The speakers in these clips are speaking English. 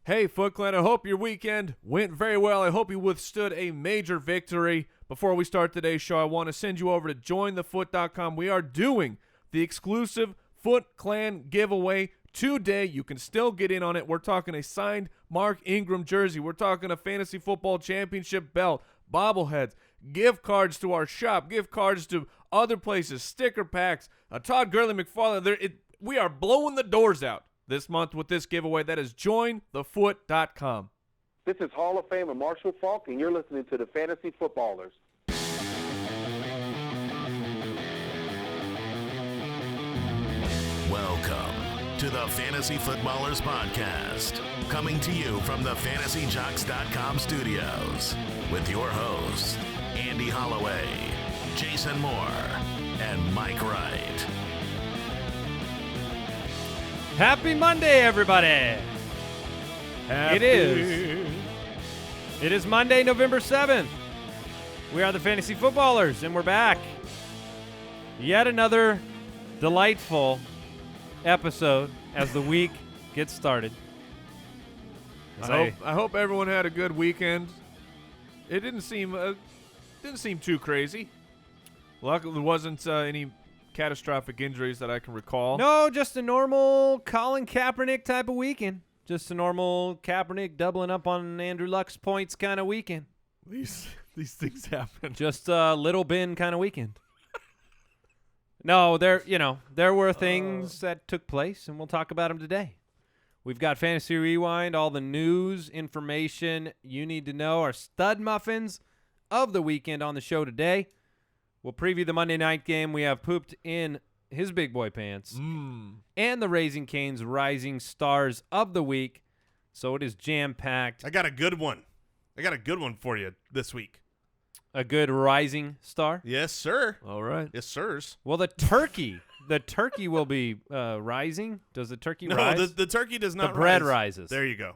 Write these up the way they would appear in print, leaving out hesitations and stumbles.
Hey, Foot Clan, I hope your weekend went very well. I hope you withstood a major victory. Before we start today's show, I want to send you over to jointhefoot.com. We are doing the exclusive Foot Clan giveaway today. You can still get in on it. We're talking a signed Mark Ingram jersey. We're talking a fantasy football championship belt, bobbleheads, gift cards to our shop, gift cards to other places, sticker packs, a Todd Gurley McFarlane. We are blowing the doors out this month with this giveaway. That is jointhefoot.com. This is Hall of Famer Marshall Faulk, and you're listening to the Fantasy Footballers. Welcome to the Fantasy Footballers Podcast, coming to you from the FantasyJocks.com studios with your hosts, Andy Holloway, Jason Moore, and Mike Wright. Happy Monday, everybody. It is Monday, November 7th. We are the Fantasy Footballers, and we're back. Yet another delightful episode as the week gets started. I hope everyone had a good weekend. It didn't seem too crazy. Luckily, there wasn't any catastrophic injuries that I can recall. No, just a normal Colin Kaepernick type of weekend. Just a normal Kaepernick doubling up on Andrew Luck's points kind of weekend. These things happen. Just a little bin kind of weekend. No, there were things that took place, and we'll talk about them today. We've got Fantasy Rewind, all the news, information you need to know, our Studmuffins of the weekend on the show today. We'll preview the Monday night game. We have Pooped in his big boy pants and the Raising Cane's Rising Stars of the week. So it is jam-packed. I got a good one for you this week. A good rising star? Yes, sir. All right. Yes, sirs. Well, the turkey will be rising. Does the turkey rise? No, the turkey does not rise. The bread rises. There you go.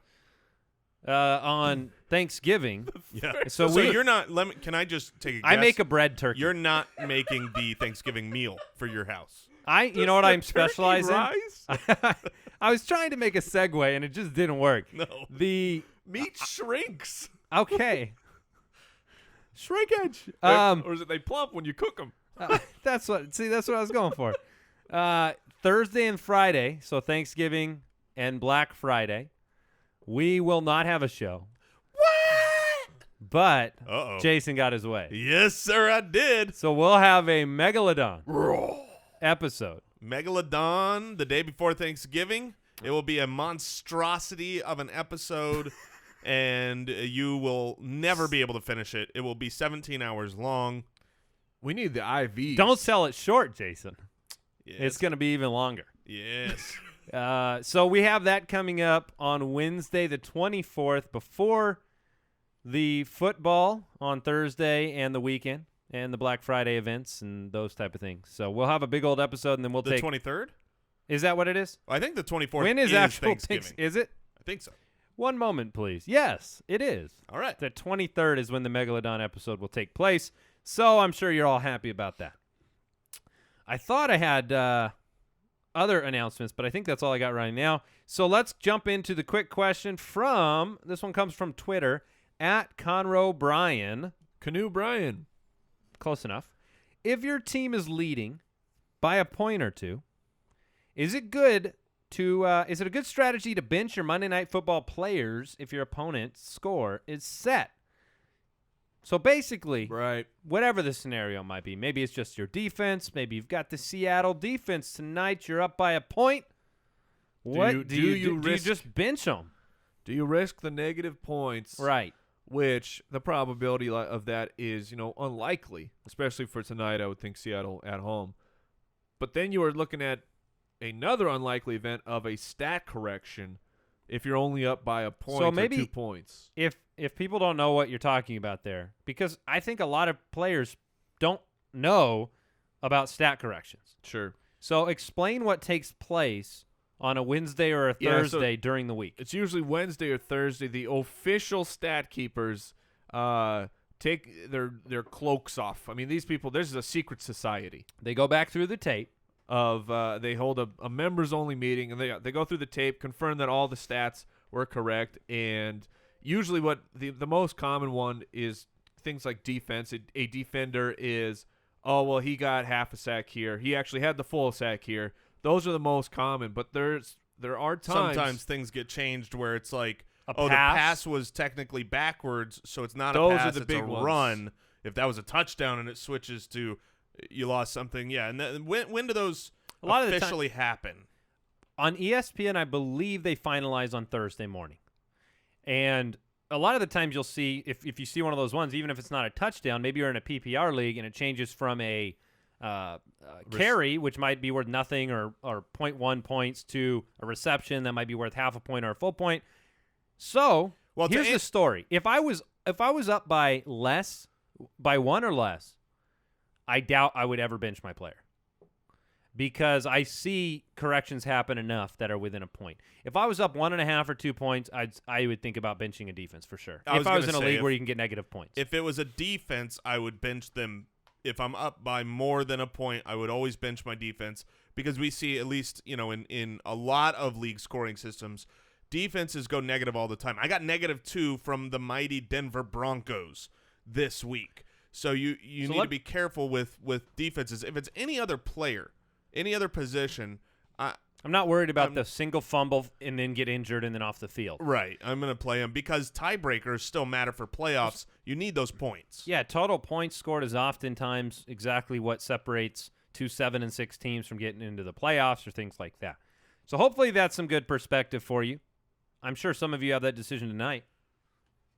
On Thanksgiving. Yeah. So you're not, can I just take a guess? I make a bread turkey. You're not making the Thanksgiving meal for your house. You know what I'm specializing? Rise? I was trying to make a segue and it just didn't work. No. The meat shrinks. Okay. Shrinkage. Or is it they plump when you cook them? That's what I was going for. Thursday and Friday, so Thanksgiving and Black Friday, we will not have a show. What? But Uh-oh. Jason got his way. Yes, sir, I did. So we'll have a Megaladon episode. Megaladon the day before Thanksgiving. It will be a monstrosity of an episode, and you will never be able to finish it. It will be 17 hours long. We need the IVs. Don't sell it short, Jason. Yes. It's going to be even longer. Yes. So we have that coming up on Wednesday the 24th before the football on Thursday and the weekend and the Black Friday events and those type of things. So we'll have a big old episode, and then we'll take – The 23rd? Is that what it is? I think the 24th When is actual Thanksgiving. Is it? I think so. One moment, please. Yes, it is. All right. The 23rd is when the Megalodon episode will take place. So I'm sure you're all happy about that. I thought I had other announcements, but I think that's all I got right now. So let's jump into the quick question this one comes from Twitter, @ConroeBryan. Canoe Brian. Close enough. If your team is leading by a point or two, is it a good strategy to bench your Monday Night Football players if your opponent's score is set? So basically, right, whatever the scenario might be, maybe it's just your defense, maybe you've got the Seattle defense tonight, you're up by a point. Do you just bench them? Do you risk the negative points? Right. Which the probability of that is, unlikely, especially for tonight. I would think Seattle at home. But then you are looking at another unlikely event of a stat correction if you're only up by a point or 2 points. If people don't know what you're talking about there, because I think a lot of players don't know about stat corrections. Sure. So explain what takes place on a Wednesday or a Thursday during the week. It's usually Wednesday or Thursday. The official stat keepers take their cloaks off. I mean, these people, this is a secret society. They go back through the tape. They hold a members-only meeting, and they go through the tape, confirm that all the stats were correct. And usually what the most common one is things like defense. A defender is, oh, well, he got half a sack here. He actually had the full sack here. Those are the most common, but there are times. Sometimes things get changed where it's like, the pass? pass was technically backwards, so it's not Those a are pass, the it's big a ones. run. If that was a touchdown and it switches to you lost something, yeah. And when do those A lot of the officially happen? On ESPN, I believe they finalize on Thursday morning. And a lot of the times you'll see, if you see one of those ones, even if it's not a touchdown, maybe you're in a PPR league and it changes from a carry, which might be worth nothing or 0.1 points, to a reception that might be worth half a point or a full point. So here's the story. If I was up by one or less, I doubt I would ever bench my player, because I see corrections happen enough that are within a point. If I was up 1.5 or 2 points, I would think about benching a defense for sure. If I was in a league where you can get negative points. If it was a defense, I would bench them. If I'm up by more than a point, I would always bench my defense, because we see, at least in a lot of league scoring systems, defenses go negative all the time. I got -2 from the mighty Denver Broncos this week. So you need to be careful with defenses. If it's any other player, any other position, I'm not worried about the single fumble and then get injured and then off the field. Right. I'm going to play him because tiebreakers still matter for playoffs. You need those points. Yeah, total points scored is oftentimes exactly what separates 2 7-6 teams from getting into the playoffs or things like that. So hopefully that's some good perspective for you. I'm sure some of you have that decision tonight.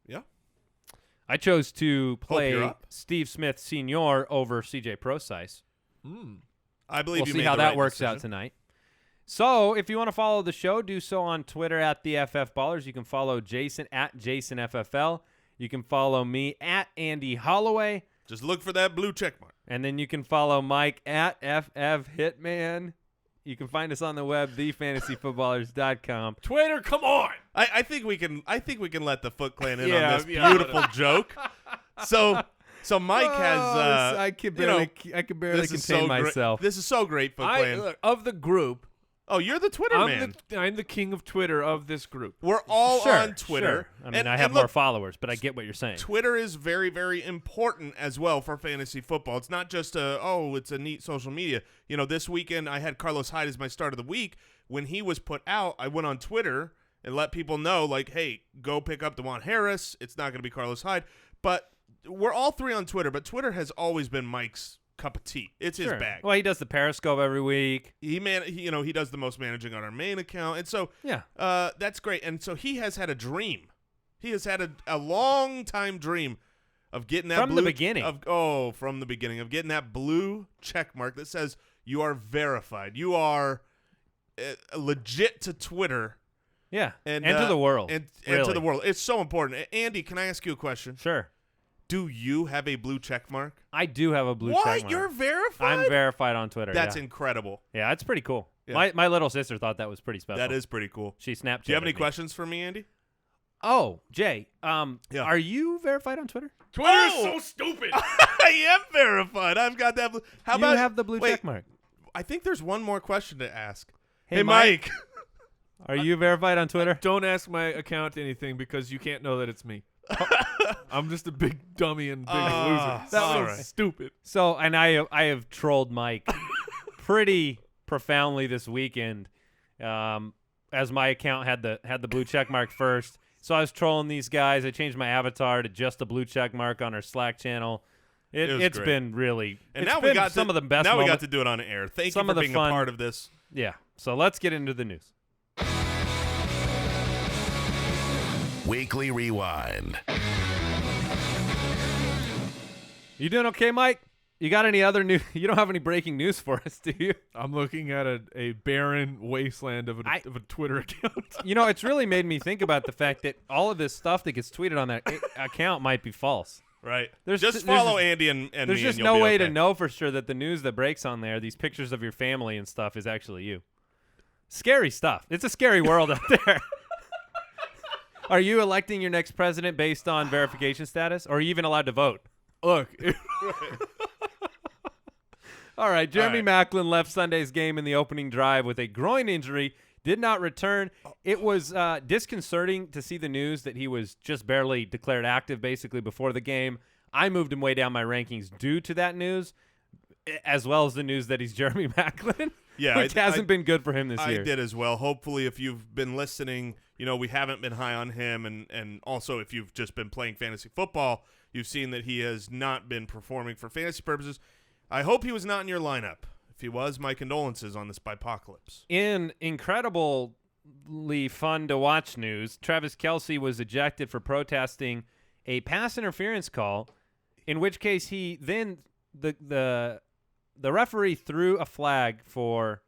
Yeah. I chose to play you're up. Steve Smith Sr. over CJ Procise. I believe We'll you see made how the that right works decision. out tonight. So if you want to follow the show, do so on Twitter at the FF Ballers. You can follow Jason at JasonFFL. You can follow me at Andy Holloway. Just look for that blue check mark. And then you can follow Mike at FF Hitman. You can find us on the web, thefantasyfootballers.com. Twitter, come on. I think we can let the Foot Clan in Yeah, on this yeah. beautiful joke. So Mike has I could barely this is contain so great. myself. This is so great, Foot Clan. Look, of the group, Oh, you're the Twitter man. I'm the king of Twitter of this group. We're all Sure, on Twitter. sure. I mean, I And have look, more followers, but I get what you're saying. Twitter is very, very important as well for fantasy football. It's not just it's a neat social media. This weekend I had Carlos Hyde as my start of the week. When he was put out, I went on Twitter and let people know, like, hey, go pick up DeJuan Harris. It's not going to be Carlos Hyde. But we're all three on Twitter, but Twitter has always been Mike's cup of tea. It's his bag. Well, he does the Periscope every week. He does the most managing on our main account. And so Yeah. that's great. And so he has had a dream. He has had a long time dream of getting that From the beginning. From the beginning of getting that blue check mark that says you are verified. You are legit to Twitter. Yeah. And to the world. And really. to the world. It's so important. Andy, can I ask you a question? Sure. Do you have a blue check mark? I do have a blue check mark. You're verified? I'm verified on Twitter. That's yeah. incredible. Yeah, that's pretty cool. Yeah. My little sister thought that was pretty special. That is pretty cool. She Snapchatted Do you have any me. questions for me, Andy? Oh, Jay. Yeah. Are you verified on Twitter? Twitter is so stupid. I am verified. I've got that. How You about have the blue wait, check mark. I think there's one more question to ask. Hey, Mike. Are you verified on Twitter? Don't ask my account anything because you can't know that it's me. I'm just a big dummy and big loser. That all was right. stupid. So, and I have trolled Mike pretty profoundly this weekend, as my account had the blue check mark first. So I was trolling these guys. I changed my avatar to just a blue check mark on our Slack channel. It's great. been really, And it's now been we got some of the best. Now we got moments. to do it on air. Thank Some you of for the being fun- a part of this. Yeah. So let's get into the news. Weekly Rewind. You doing okay, Mike? You got any other news? You don't have any breaking news for us, do you? I'm looking at a barren wasteland of a Twitter account. It's really made me think about the fact that all of this stuff that gets tweeted on that account might be false. Right. There's just just- follow there's Andy and There's me just and you'll no be way okay. to know for sure that the news that breaks on there, these pictures of your family and stuff, is actually you. Scary stuff. It's a scary world out there. Are you electing your next president based on verification status, or are you even allowed to vote? Look, All right, Jeremy Maclin left Sunday's game in the opening drive with a groin injury did not return. It was disconcerting to see the news that he was just barely declared active basically before the game. I moved him way down my rankings due to that news, as well as the news that he's Jeremy Maclin, which hasn't been good for him this year. I did as well. Hopefully, if you've been listening, we haven't been high on him, and also if you've just been playing fantasy football, you've seen that he has not been performing for fantasy purposes. I hope he was not in your lineup. If he was, my condolences on this bipocalypse. In incredibly fun to watch news, Travis Kelce was ejected for protesting a pass interference call, in which case he then the referee threw a flag for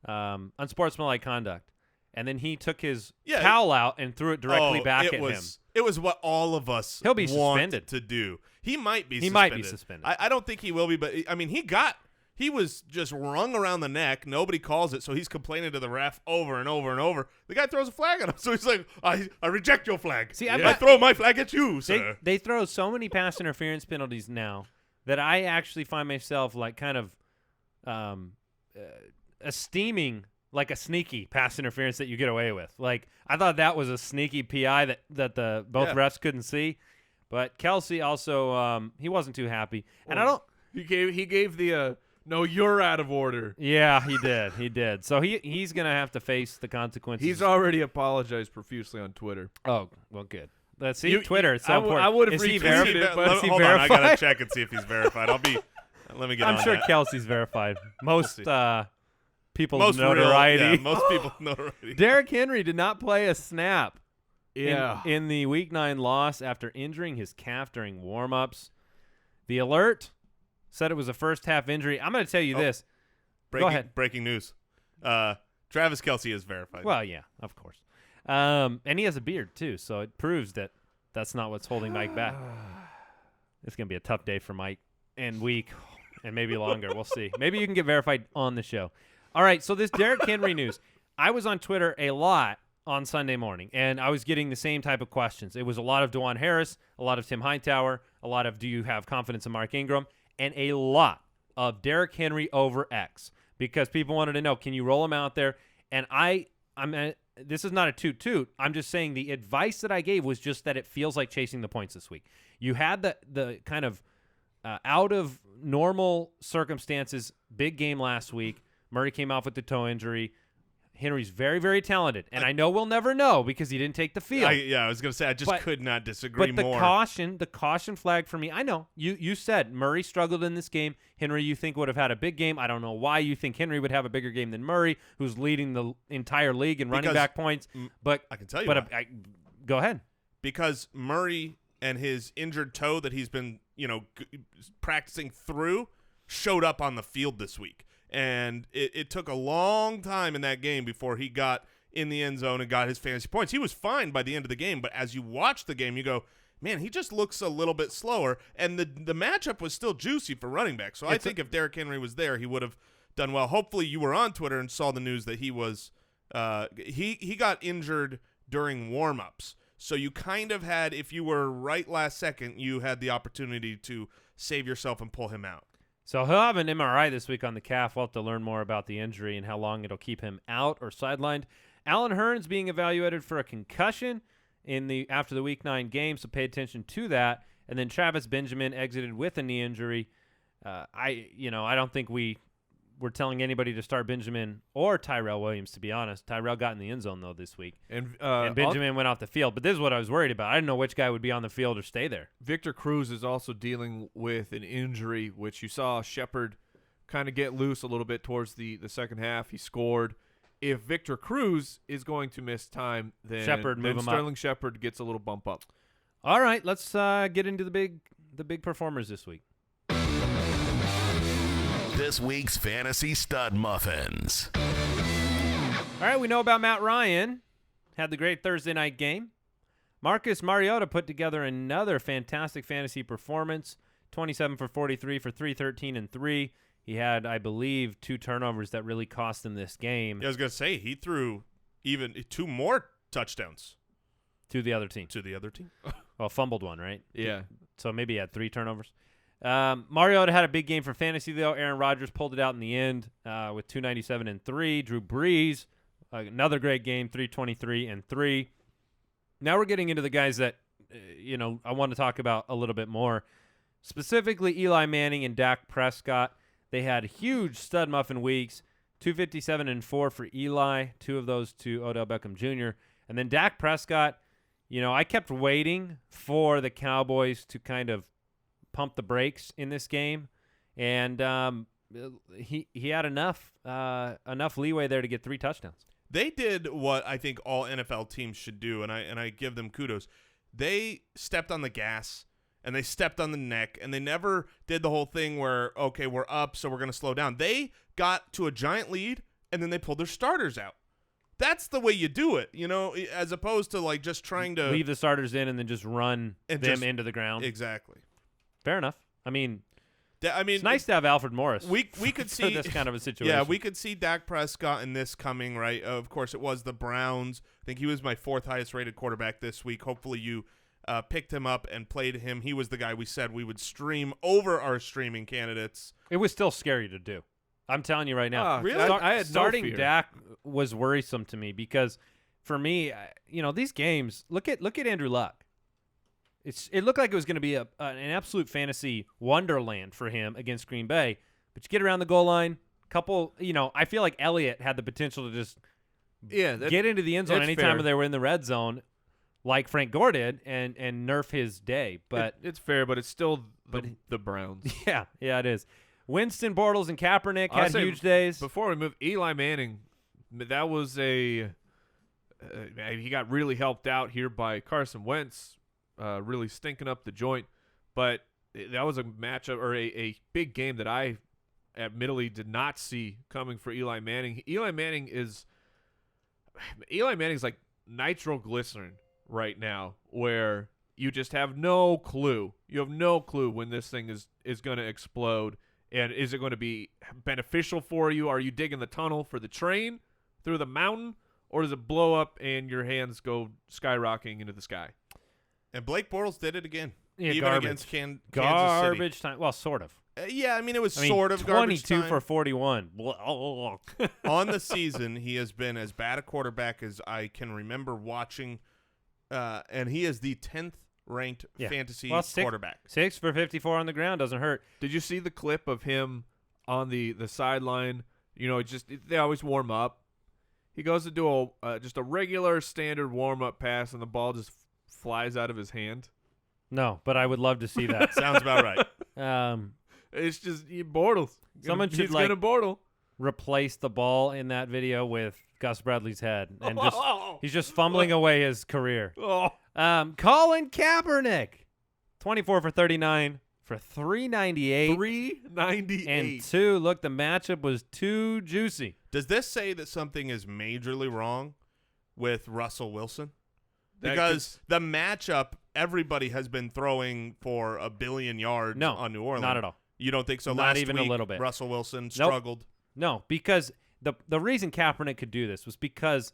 unsportsmanlike conduct, and then he took his towel out and threw it directly back at him. It was what all of us He'll be want suspended. to do. He might be suspended. I don't think he will be, but I mean, he was just wrung around the neck. Nobody calls it, so he's complaining to the ref over and over and over. The guy throws a flag at him, so he's like, I reject your flag. See, I throw my flag at you, sir. They throw so many pass interference penalties now that I actually find myself like kind of esteeming like a sneaky pass interference that you get away with. Like, I thought that was a sneaky PI that the both refs couldn't see. But Kelce also he wasn't too happy. And he gave the no, you're out of order. Yeah, he did. He did. So he's going to have to face the consequences. He's already apologized profusely on Twitter. Oh, well, good. Let's see. Twitter, it's so important. I would have Is he retweeted it, but is he hold verified? on, I got to check and see if he's verified. Let me get on I'm sure that. Kelce's verified. Most people's Most notoriety. Real, yeah, most people's notoriety. Derrick Henry did not play a snap in the Week 9 loss after injuring his calf during warm-ups. The alert said it was a first-half injury. I'm going to tell you this. Go ahead. Breaking news. Travis Kelce is verified. Well, yeah, of course. And he has a beard, too, so it proves that that's not what's holding Mike back. It's going to be a tough day for Mike and week and maybe longer. We'll see. Maybe you can get verified on the show. All right, so this Derrick Henry news. I was on Twitter a lot on Sunday morning, and I was getting the same type of questions. It was a lot of DuJuan Harris, a lot of Tim Hightower, a lot of do you have confidence in Mark Ingram, and a lot of Derrick Henry over X, because people wanted to know, can you roll him out there? And this is not a toot-toot. I'm just saying the advice that I gave was just that it feels like chasing the points this week. You had the kind of out of normal circumstances big game last week. Murray came off with the toe injury. Henry's very, very talented, and I know we'll never know because he didn't take the field. I was going to say, I just could not disagree more. But the caution flag for me, I know. You said Murray struggled in this game. Henry, you think, would have had a big game. I don't know why you think Henry would have a bigger game than Murray, who's leading the entire league in running back points. But I can tell you why. Go ahead. Because Murray and his injured toe that he's been, practicing through showed up on the field this week. And it took a long time in that game before he got in the end zone and got his fantasy points. He was fine by the end of the game, but as you watch the game, you go, man, he just looks a little bit slower. And the matchup was still juicy for running back. So I think if Derrick Henry was there, he would have done well. Hopefully you were on Twitter and saw the news that he was he got injured during warm-ups. So you kind of had, if you were right last second, you had the opportunity to save yourself and pull him out. So he'll have an MRI this week on the calf. We'll have to learn more about the injury and how long it'll keep him out or sidelined. Allen Hurns being evaluated for a concussion after the Week 9 game, so pay attention to that. And then Travis Benjamin exited with a knee injury. I don't think we're telling anybody to start Benjamin or Tyrell Williams, to be honest. Tyrell got in the end zone, though, this week. And Benjamin went off the field. But this is what I was worried about. I didn't know which guy would be on the field or stay there. Victor Cruz is also dealing with an injury, which you saw Shepard kind of get loose a little bit towards the second half. He scored. If Victor Cruz is going to miss time, then Sterling Shepard gets a little bump up. All right, let's get into the big performers this week. This week's Fantasy Stud Muffins. All right, we know about Matt Ryan. Had the great Thursday night game. Marcus Mariota put together another fantastic fantasy performance. 27 for 43 for 313 and 3. He had, I believe, 2 turnovers that really cost him this game. Yeah, I was going to say, he threw even 2 more touchdowns. To the other team. Well, fumbled one, right? Yeah. So maybe he had 3 turnovers. Mariota had a big game for fantasy, though. Aaron Rodgers pulled it out in the end with 297 and 3. Drew Brees another great game, 323-3. Now we're getting into the guys that, I want to talk about a little bit more. Specifically, Eli Manning and Dak Prescott. They had huge stud muffin weeks, 257-4 for Eli, 2 of those to Odell Beckham Jr. And then Dak Prescott, I kept waiting for the Cowboys to kind of pump the brakes in this game. And he had enough leeway there to get 3 touchdowns. They did what I think all NFL teams should do, and I give them kudos. They stepped on the gas, and they stepped on the neck, and they never did the whole thing where, okay, we're up, so we're going to slow down. They got to a giant lead, and then they pulled their starters out. That's the way you do it, as opposed to like just trying to leave the starters in and then just run them into the ground. Exactly. Fair enough. I mean, it's nice to have Alfred Morris. We could see this kind of a situation. Yeah, we could see Dak Prescott in this coming, right? Of course, it was the Browns. I think he was my 4th highest rated quarterback this week. Hopefully, you picked him up and played him. He was the guy we said we would stream over our streaming candidates. It was still scary to do. I'm telling you right now. Really? I had starting no fear. Dak was worrisome to me because, for me, these games. Look at Andrew Luck. It looked like it was going to be an absolute fantasy wonderland for him against Green Bay. But you get around the goal line, I feel like Elliott had the potential to just get into the end zone anytime they were in the red zone, like Frank Gore did, and nerf his day. But it's fair, but it's still the Browns. Yeah, it is. Winston, Bortles, and Kaepernick had huge days. Before we move, Eli Manning, that was he got really helped out here by Carson Wentz. Really stinking up the joint, but that was a matchup or a big game that I admittedly did not see coming for Eli Manning. Eli Manning's like nitroglycerin right now, where you just have no clue. You have no clue when this thing is going to explode, and is it going to be beneficial for you? Are you digging the tunnel for the train through the mountain, or does it blow up and your hands go skyrocketing into the sky? And Blake Bortles did it again. Yeah, even garbage. Against Kansas garbage City. time. Well, sort of. It was sort of garbage 22 time. for 41. On the season, he has been as bad a quarterback as I can remember watching, and he is the 10th ranked fantasy quarterback. 6 for 54 on the ground doesn't hurt. Did you see the clip of him on the sideline? They always warm up. He goes to do just a regular standard warm-up pass, and the ball just flies out of his hand. No, but I would love to see that. Sounds about right. It's just Bortles. He's gonna Bortle. Replace the ball in that video with Gus Bradley's head, and he's just fumbling away his career. Colin Kaepernick, 24 for 39 for 398. 398 and 2. Look, the matchup was too juicy. Does this say that something is majorly wrong with Russell Wilson? Because the matchup, everybody has been throwing for 1 billion yards on New Orleans. Not at all. You don't think so? Not even a little bit. Russell Wilson struggled. No, because the reason Kaepernick could do this was because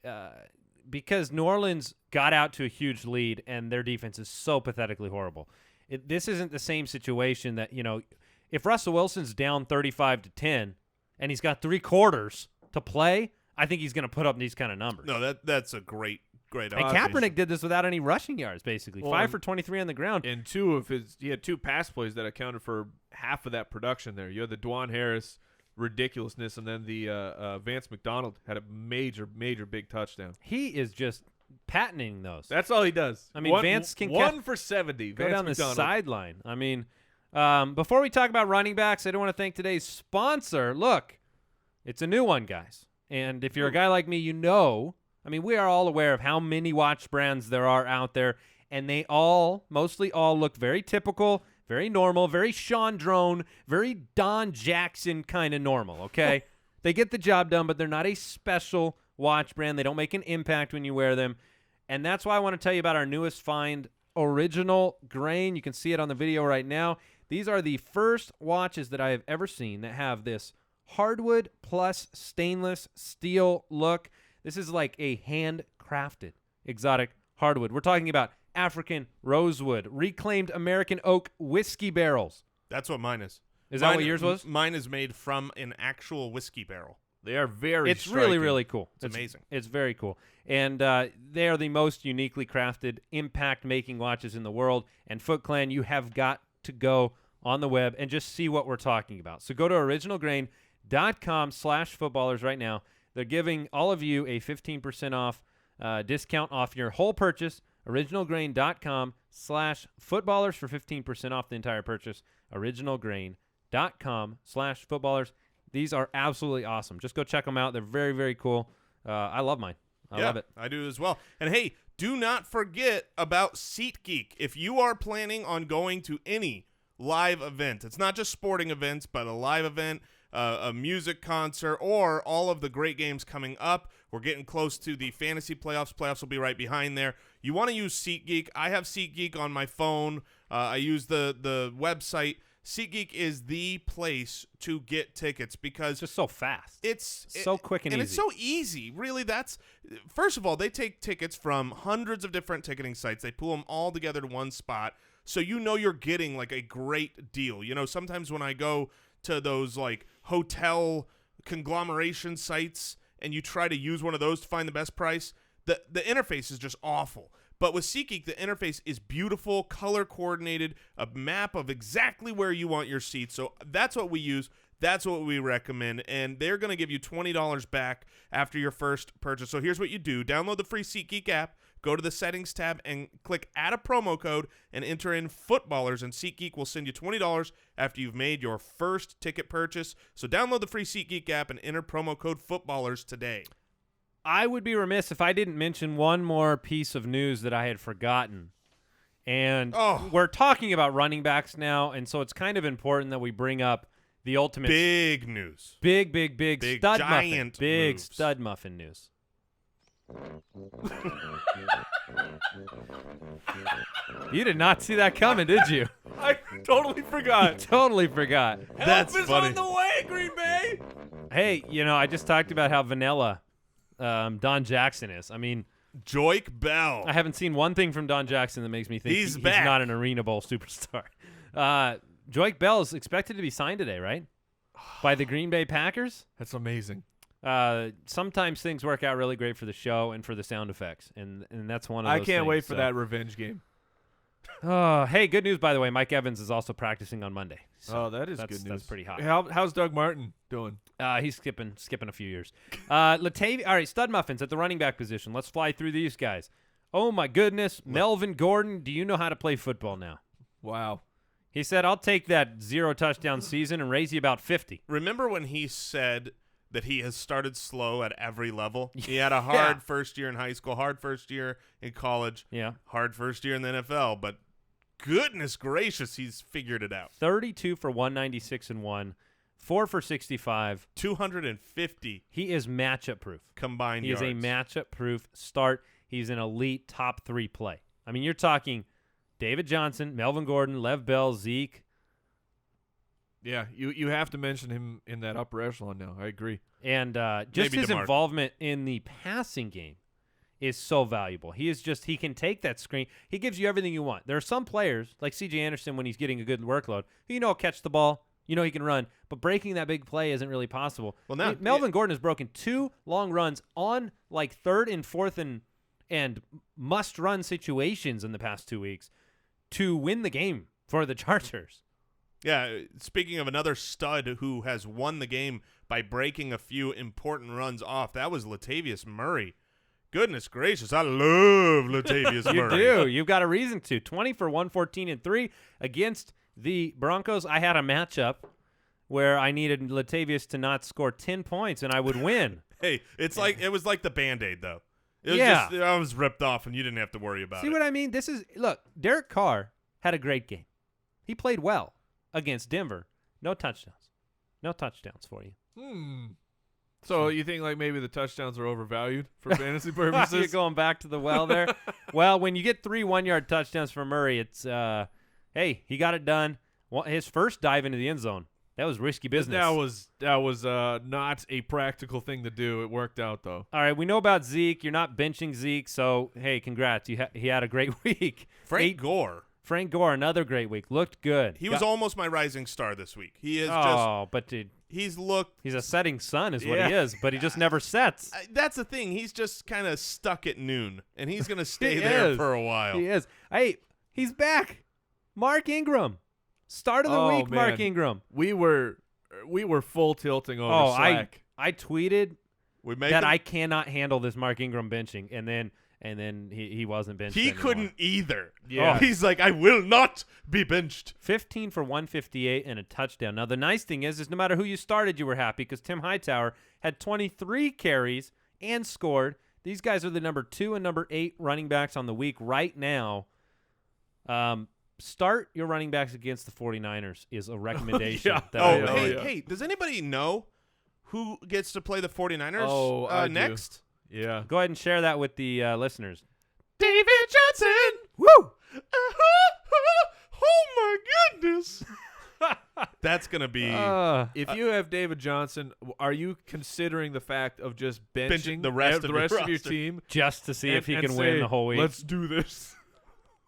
New Orleans got out to a huge lead and their defense is so pathetically horrible. This isn't the same situation that, if Russell Wilson's down 35-10 and he's got 3 quarters to play, I think he's going to put up these kind of numbers. No, that's a great and Kaepernick did this without any rushing yards, basically. 5 for 23 on the ground. And he had 2 pass plays that accounted for half of that production there. You had the DuJuan Harris ridiculousness, and then the Vance McDonald had a major big touchdown. He is just patenting those. That's all he does. I mean, Vance can 1 for 70. Go Vance down McDonald. the sideline. I mean, before we talk about running backs, I do want to thank today's sponsor. Look, it's a new one, guys. And if you're a guy like me, we are all aware of how many watch brands there are out there, and they mostly all look very typical, very normal, very Sean Drone, very Don Jackson kind of normal, okay? They get the job done, but they're not a special watch brand. They don't make an impact when you wear them, and that's why I want to tell you about our newest find, Original Grain. You can see it on the video right now. These are the first watches that I have ever seen that have this hardwood plus stainless steel look. This is like a handcrafted exotic hardwood. We're talking about African rosewood, reclaimed American oak whiskey barrels. That's what mine is. Is that what yours was? Mine is made from an actual whiskey barrel. They are very It's striking. really cool. It's amazing. It's very cool. And they are the most uniquely crafted impact-making watches in the world. And Foot Clan, you have got to go on the web and just see what we're talking about. So go to originalgrain.com/footballers right now. They're giving all of you a 15% off discount off your whole purchase. originalgrain.com/footballers for 15% off the entire purchase. originalgrain.com/footballers. These are absolutely awesome. Just go check them out. They're very, very cool. I love mine. I love it. I do as well. And hey, do not forget about SeatGeek. If you are planning on going to any live event, it's not just sporting events, but a live event, a music concert, or all of the great games coming up. We're getting close to the fantasy playoffs. Playoffs will be right behind there. You want to use SeatGeek. I have SeatGeek on my phone. I use the website. SeatGeek is the place to get tickets because It's just so fast. it's so quick and easy. it's so easy. Really, first of all, they take tickets from hundreds of different ticketing sites. They pull them all together to one spot, so you know you're getting like a great deal. You know, sometimes when I go to those like hotel conglomeration sites and you try to use one of those to find the best price, the interface is just awful. But with SeatGeek, the interface is beautiful, color coordinated, a map of exactly where you want your seats. So that's what we use. That's what we recommend. And they're going to give you $20 back after your first purchase. So here's what you do. Download the free SeatGeek app, go to the settings tab, and click add a promo code and enter in footballers, and SeatGeek will send you $20 after you've made your first ticket purchase. So download the free SeatGeek app and enter promo code footballers today. I would be remiss if I didn't mention one more piece of news that I had forgotten. And we're talking about running backs now, and so it's kind of important that we bring up the ultimate Big news. big stud muffin. giant Big moves. stud muffin news. You did not see that coming, did you? I totally forgot. Totally forgot. That's Help is funny. on the way, Green Bay. Hey, I just talked about how vanilla Don Jackson is. I mean, Joique Bell. I haven't seen one thing from Don Jackson that makes me think He's he's back. not an Arena Bowl superstar. Joique Bell is expected to be signed today, right? By the Green Bay Packers. That's amazing. Sometimes things work out really great for the show and for the sound effects, and that's one of those I can't things, wait for so. that revenge game. Hey, good news, by the way. Mike Evans is also practicing on Monday. So That is that's, good news. That's pretty hot. How's Doug Martin doing? He's skipping a few years. Latavius, all right, stud muffins at the running back position. Let's fly through these guys. Oh, my goodness. Melvin Gordon, do you know how to play football now? Wow. He said, I'll take that 0 touchdown season and raise you about 50. Remember when he said that he has started slow at every level? He had a hard first year in high school, hard first year in college, hard first year in the NFL, but goodness gracious, he's figured it out. 32 for 196 and 1, 4 for 65. 250 He is matchup proof. combined He yards. is a matchup proof start. He's an elite top 3 play. I mean, you're talking David Johnson, Melvin Gordon, Lev Bell, Zeke. Yeah, you have to mention him in that upper echelon now. I agree. And just Maybe his DeMarco. involvement in the passing game is so valuable. He can take that screen. He gives you everything you want. There are some players, like C.J. Anderson, when he's getting a good workload, who catch the ball, he can run, but breaking that big play isn't really possible. Well, now- Melvin Gordon has broken 2 long runs on like 3rd and 4th and must-run situations in the past 2 weeks to win the game for the Chargers. Yeah, speaking of another stud who has won the game by breaking a few important runs off, that was Latavius Murray. Goodness gracious, I love Latavius You Murray. do. You've got a reason to. 20 for 114 and 3 against the Broncos. I had a matchup where I needed Latavius to not score 10 points and I would win. Hey, it was like the Band-Aid, though. It was Yeah. just, I was ripped off, and you didn't have to worry about See it. what I mean? Look, Derek Carr had a great game. He played well against Denver. No touchdowns. No touchdowns for you. So you think like maybe the touchdowns are overvalued for fantasy You're purposes? going back to the well there. Well, when you get 3 1-yard touchdowns from Murray, it's, hey, he got it done. Well, his first dive into the end zone, that was risky business. That was not a practical thing to do. It worked out though. All right, we know about Zeke. You're not benching Zeke, so, hey, congrats. He had a great week. Frank Gore. Frank Gore, another great week. Looked good. He was almost my rising star this week. He is but dude, he's looked. he's a setting sun is what he is, but he just never sets. That's the thing. He's just kind of stuck at noon, and he's going to stay there for a while. He is. Hey, he's back. Mark Ingram. Start of the week, man. Mark Ingram. We were full tilting over Slack. I tweeted that I cannot handle this Mark Ingram benching, and then he wasn't benched. He anymore. couldn't either. Yeah. He's like, I will not be benched. 15 for 158 and a touchdown. Now, the nice thing is no matter who you started, you were happy because Tim Hightower had 23 carries and scored. These guys are the number 2 and number 8 running backs on the week right now. Start your running backs against the 49ers is a recommendation. Hey, does anybody know who gets to play the 49ers I next? do. Yeah. Go ahead and share that with the listeners. David Johnson. Woo! Oh, my goodness. That's going to be If you have David Johnson, are you considering the fact of just benching the rest of your of your roster. team Just to see if he and can say, win the whole week. Let's do this.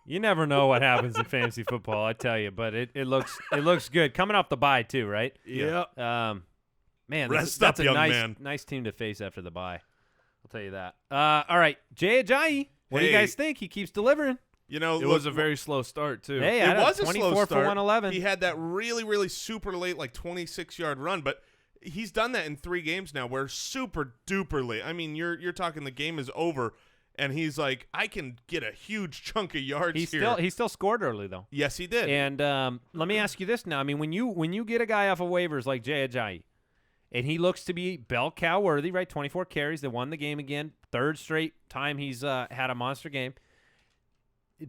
You never know what happens in fantasy football, I tell you, but it looks good. Coming off the bye too, right? Yeah. Man, Rest that's up, a young man. nice team to face after the bye. I'll tell you that. All right, Ajayi. What do you Hey. guys think? He keeps delivering. You know, It was a very slow start too. Hey, it was a 24 slow for start. 111. He had that really, really super late, like 26-yard run, but he's done that in 3 games now where super duper late. I mean, you're talking the game is over, and he's like, I can get a huge chunk of yards here. He still scored early though. Yes, he did. And let me ask you this now. I mean, when you get a guy off of waivers like Ajayi, and he looks to be bell cow worthy, right? 24 carries, they won the game again. 3rd straight time he's had a monster game.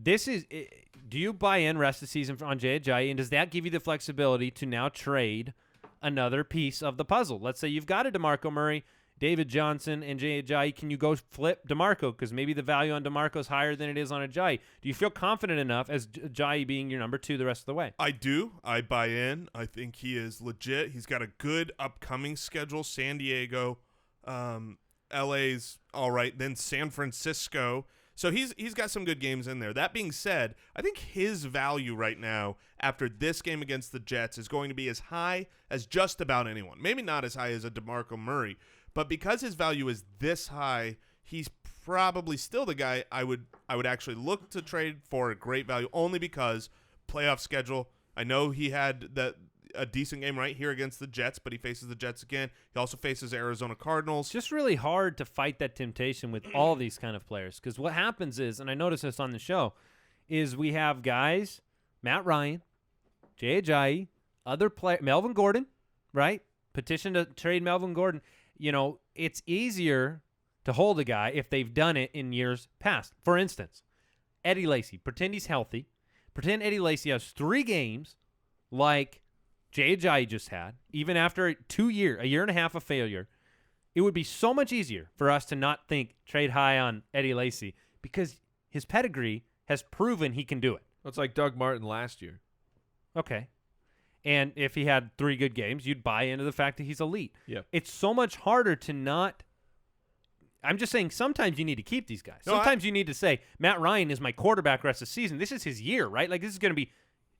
Do you buy in rest of the season on Ajayi, and does that give you the flexibility to now trade another piece of the puzzle? Let's say you've got a DeMarco Murray, David Johnson, and Ajayi. Can you go flip DeMarco because maybe the value on DeMarco is higher than it is on Ajayi? Do you feel confident enough as Ajayi being your number 2 the rest of the way? I do. I buy in. I think he is legit. He's got a good upcoming schedule. San Diego, LA's all right. Then San Francisco. So he's got some good games in there. That being said, I think his value right now after this game against the Jets is going to be as high as just about anyone. Maybe not as high as a DeMarco Murray, but because his value is this high, he's probably still the guy I would actually look to trade for a great value only because playoff schedule. I know he had a decent game right here against the Jets, but he faces the Jets again. He also faces Arizona Cardinals. It's just really hard to fight that temptation with all these kind of players because what happens is, and I noticed this on the show, is we have guys, Matt Ryan, Ajayi, other player, Melvin Gordon, right? Petition to trade Melvin Gordon. You know, it's easier to hold a guy if they've done it in years past. For instance, Eddie Lacy. Pretend he's healthy. Pretend Eddie Lacy has 3 games like Ajayi just had, even after a year and a half of failure. It would be so much easier for us to not think trade high on Eddie Lacy because his pedigree has proven he can do it. It's like Doug Martin last year. Okay. And if he had 3 good games, you'd buy into the fact that he's elite. Yeah. It's so much harder to not – I'm just saying sometimes you need to keep these guys. Sometimes you need to say, Matt Ryan is my quarterback rest of the season. This is his year, right? Like this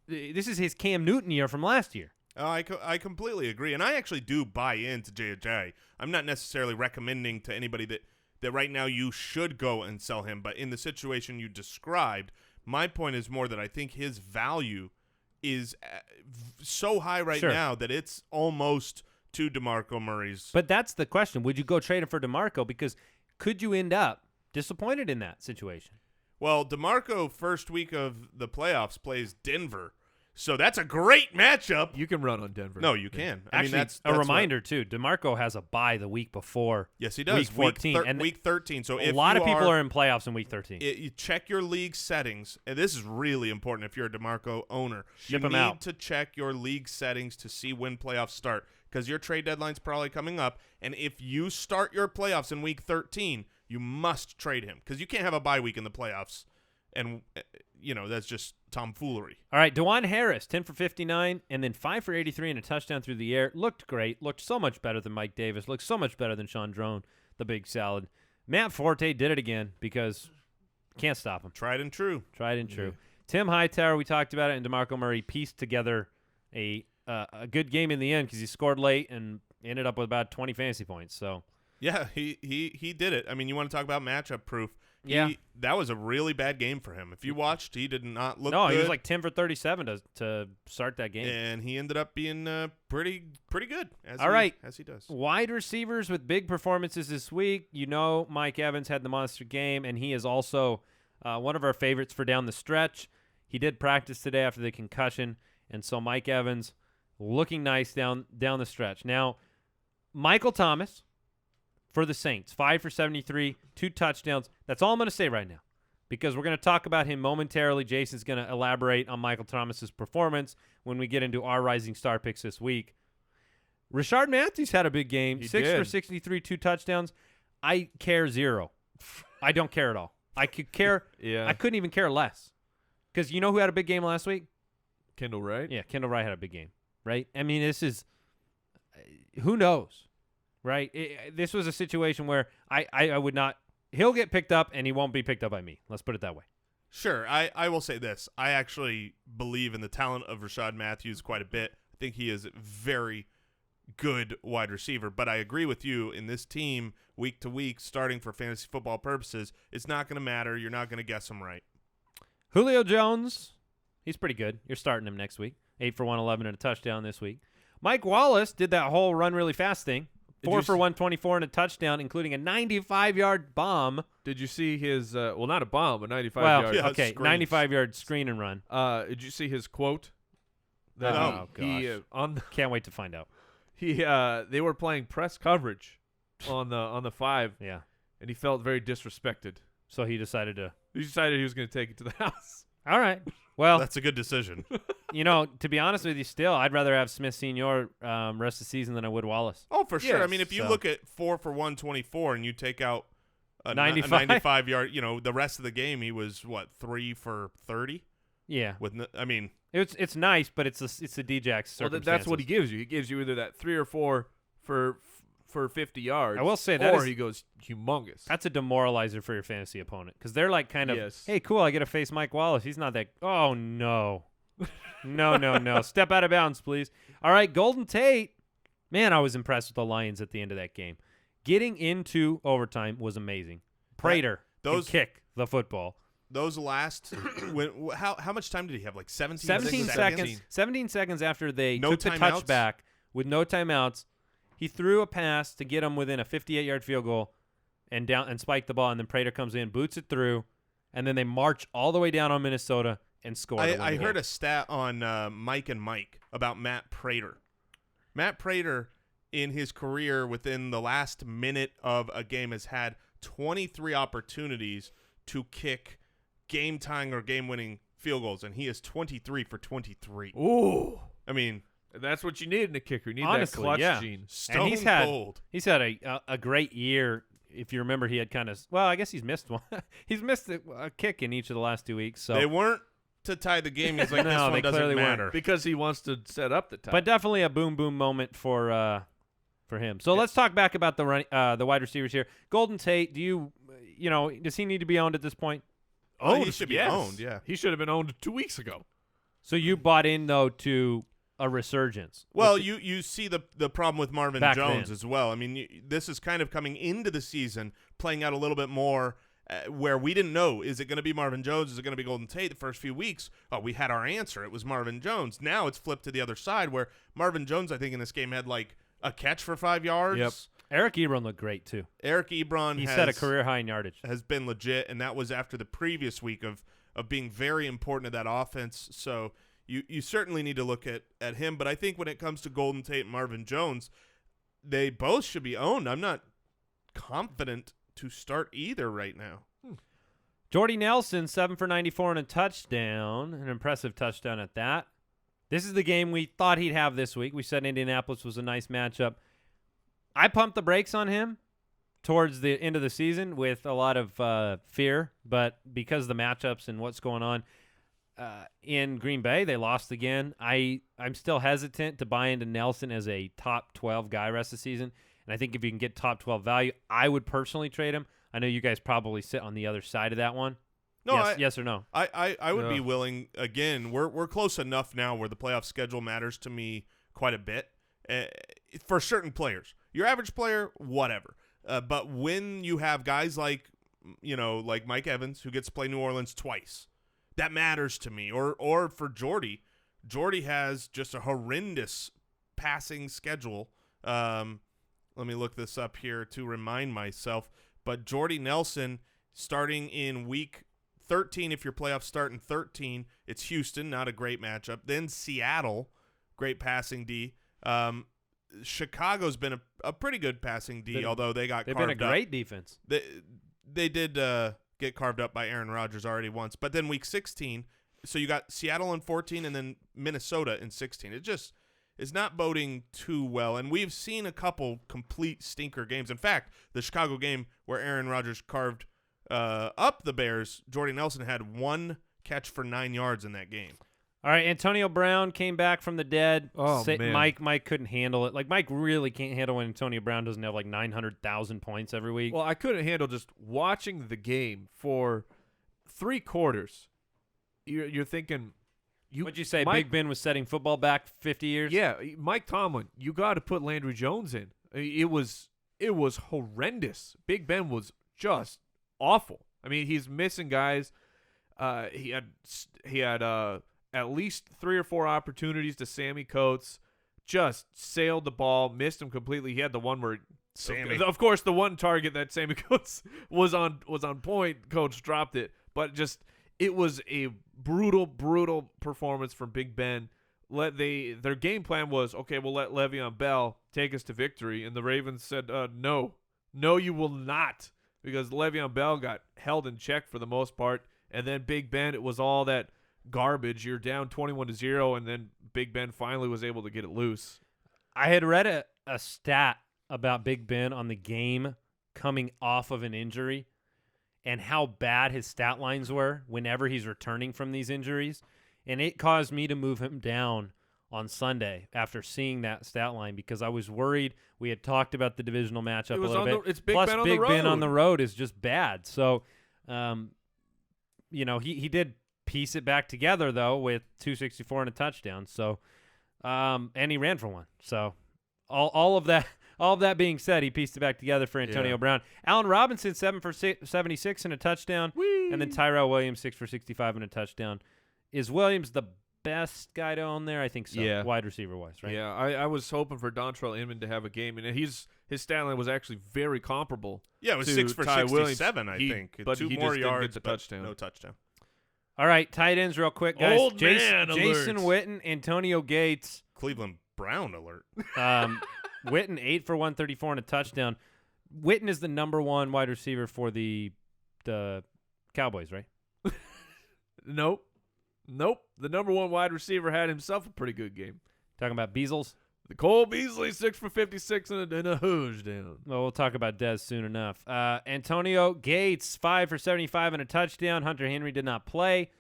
is his Cam Newton year from last year. I completely agree, and I actually do buy into Ajayi. I'm not necessarily recommending to anybody that right now you should go and sell him, but in the situation you described, my point is more that I think his value is so high right now that it's almost to DeMarco Murray's. But that's the question. Would you go trade him for DeMarco? Because could you end up disappointed in that situation? Well, DeMarco, first week of the playoffs, plays Denver. So that's a great matchup. You can run on Denver. No, you can. I Actually, mean, that's a reminder, too. DeMarco has a bye the week before. Yes, he does. Week 14. And week 13. So a lot of people are in playoffs in week 13. You check your league settings. And this is really important if you're a DeMarco owner. Ship you him need out. to check your league settings to see when playoffs start because your trade deadline's probably coming up. And if you start your playoffs in week 13, you must trade him because you can't have a bye week in the playoffs. And, you know, that's just tomfoolery. All right, DeJuan Harris, 10 for 59, and then 5 for 83 and a touchdown through the air. Looked great. Looked so much better than Mike Davis. Looked so much better than Sean Drone, the big salad. Matt Forte did it again because can't stop him. Tried and true. Tried and true. Tim Hightower, we talked about it, and DeMarco Murray pieced together a good game in the end because he scored late and ended up with about 20 fantasy points. So Yeah, he did it. I mean, you want to talk about matchup proof. That was a really bad game for him. If you watched, he did not look good. He was like 10 for 37 to start that game. And he ended up being pretty good, as he does. Wide receivers with big performances this week. You know Mike Evans had the monster game, and he is also one of our favorites for down the stretch. He did practice today after the concussion, and so Mike Evans looking nice down the stretch. Now, Michael Thomas for the Saints, 5 for 73, 2 touchdowns. That's all I'm going to say right now because we're going to talk about him momentarily. Jason's going to elaborate on Michael Thomas's performance when we get into our Rising Star picks this week. Rishard Matthews had a big game, He 6 did. for 63, 2 touchdowns. I care zero. I don't care at all. I could care. Yeah. I couldn't even care less because you know who had a big game last week? Kendall Wright. Yeah, Kendall Wright had a big game, right? I mean, this is who knows, right? This was a situation where I would not – he'll get picked up and he won't be picked up by me. Let's put it that way. Sure, I will say this. I actually believe in the talent of Rishard Matthews quite a bit. I think he is a very good wide receiver, but I agree with you in this team week to week starting for fantasy football purposes, it's not going to matter. You're not going to guess him right. Julio Jones, he's pretty good. You're starting him next week. 8 for 111 and a touchdown this week. Mike Wallace did that whole run really fast thing. 4 for 124 and a touchdown, including a 95-yard bomb. Did you see his well, not a bomb, a 95 Well, yard. Yeah, okay, screens. 95-yard screen and run. Did you see his quote? That Oh, he gosh. on the, Can't wait to find out. they were playing press coverage on the 5, Yeah. and he felt very disrespected. So he decided to. He decided he was going to take it to the house. All right. Well, That's a good decision. to be honest with you, still, I'd rather have Smith Sr. Rest of the season than I would Wallace. Oh, for sure. I Yes, mean, if you so- look at 4 for 124 and you take out a 95. 95 yard, the rest of the game he was 3 for 30 Yeah. with It's nice, but it's a D-Jax Well, that's what he gives you. He gives you either that 3 or 4 for 50 yards. I will say that or is- he goes humongous. That's a demoralizer for your fantasy opponent because they're like kind of, Yes. hey, cool, I get to face Mike Wallace. He's not that. Oh, no. No. Step out of bounds, please. All right, Golden Tate. Man, I was impressed with the Lions at the end of that game. Getting into overtime was amazing. Prater can kick the football. those last how much time did he have? Like 17 seconds. 17 seconds after they No took the timeouts? touchback with no timeouts, he threw a pass to get him within a 58-yard field goal and spiked the ball, and then Prater comes in, boots it through, and then they march all the way down on Minnesota and score. I heard a stat on Mike and Mike about Matt Prater. Matt Prater, in his career within the last minute of a game, has had 23 opportunities to kick game-tying or game-winning field goals, and he is 23 for 23. Ooh. I mean, That's what you need in a kicker. You need Honestly, that clutch yeah. gene. stone And he's had cold. a great year. If you remember, he had kind of I guess he's missed one. He's missed a kick in each of the last 2 weeks. So They weren't to tie the game. He's like, No, this one they doesn't clearly weren't. matter. Because he wants to set up the time. But definitely a boom moment for him. So let's talk back about the wide receivers here. Golden Tate, does he need to be owned at this point? Oh, he should be owned, yeah. He should have been owned 2 weeks ago. So you bought in though to a resurgence. Well, you see the problem with Marvin Back Jones then. as well. I mean, this is kind of coming into the season, playing out a little bit more where we didn't know, is it going to be Marvin Jones? Is it going to be Golden Tate? The first few weeks, we had our answer. It was Marvin Jones. Now it's flipped to the other side where Marvin Jones, I think, in this game had like a catch for 5 yards. Yep. Eric Ebron looked great too. Eric Ebron He set a career high in yardage. has been legit, and that was after the previous week of being very important to that offense. So you certainly need to look at him. But I think when it comes to Golden Tate and Marvin Jones, they both should be owned. I'm not confident to start either right now. Jordy Nelson, 7 for 94 and a touchdown, an impressive touchdown at that. This is the game we thought he'd have this week. We said Indianapolis was a nice matchup. I pumped the brakes on him towards the end of the season with a lot of fear, but because of the matchups and what's going on in Green Bay, they lost again. I'm still hesitant to buy into Nelson as a top 12 guy rest of the season, and I think if you can get top 12 value, I would personally trade him. I know you guys probably sit on the other side of that one. No, yes or no? I would be No. willing. Again, we're close enough now where the playoff schedule matters to me quite a bit for certain players. Your average player, whatever. But when you have guys like Mike Evans who gets to play New Orleans twice, that matters to me. Or for Jordy has just a horrendous passing schedule. Let me look this up here to remind myself. But Jordy Nelson starting in week 13, if your playoffs start in 13, it's Houston, not a great matchup. Then Seattle, great passing D. Chicago's been a pretty good passing D, although they got They've carved been a great defense. They did get carved up by Aaron Rodgers already once. But then week 16, so you got Seattle in 14 and then Minnesota in 16. It just is not boding too well. And we've seen a couple complete stinker games. In fact, the Chicago game where Aaron Rodgers carved up the Bears, Jordy Nelson had 1 catch for 9 yards in that game. All right, Antonio Brown came back from the dead. Oh, man. Mike couldn't handle it. Like, Mike really can't handle when Antonio Brown doesn't have like 900,000 points every week. Well, I couldn't handle just watching the game for 3 quarters. You're thinking, What'd you say? Mike, Big Ben was setting football back 50 years? Yeah, Mike Tomlin, you got to put Landry Jones in. It was horrendous. Big Ben was just awful. I mean, he's missing guys. He had at least 3 or 4 opportunities to Sammy Coates. Just sailed the ball, missed him completely. He had the one where of course, the one target that Sammy Coates was on point. Coach dropped it, but it was a brutal performance from Big Ben. Their game plan was, okay, we'll let Le'Veon Bell take us to victory, and the Ravens said, no, you will not, because Le'Veon Bell got held in check for the most part, and then Big Ben, it was all that garbage. You're down 21-0, and then Big Ben finally was able to get it loose. I had read a stat about Big Ben on the game coming off of an injury and how bad his stat lines were whenever he's returning from these injuries. And it caused me to move him down on Sunday after seeing that stat line because I was worried. We had talked about the divisional matchup a little bit. It's Big Plus, Ben on Big the road. Ben on the road is just bad. So, he did piece it back together, though, with 264 and a touchdown. So, and he ran for one. So, all of that being said, he pieced it back together for Antonio Brown. Allen Robinson, 7 for 76 and a touchdown. Whee! And then Tyrell Williams, 6 for 65 and a touchdown. Is Williams the best guy to own there? I think so. Yeah. Wide receiver-wise, right? Yeah, I was hoping for Dontrell Inman to have a game, and his stat line was actually very comparable. Yeah, it was to 6 for Ty 67, Williams. I think. But 2 he more just yards, didn't get the but touchdown. no touchdown. All right, tight ends real quick, guys. Old man Jason alert. Witten, Antonio Gates. Cleveland Brown alert. Witten, 8 for 134 and a touchdown. Witten is the number 1 wide receiver for the Cowboys, right? Nope. The number 1 wide receiver had himself a pretty good game. Talking about Beasles? The Cole Beasley, 6 for 56 and a hooge down. Well, we'll talk about Dez soon enough. Antonio Gates, 5 for 75 and a touchdown. Hunter Henry did not play.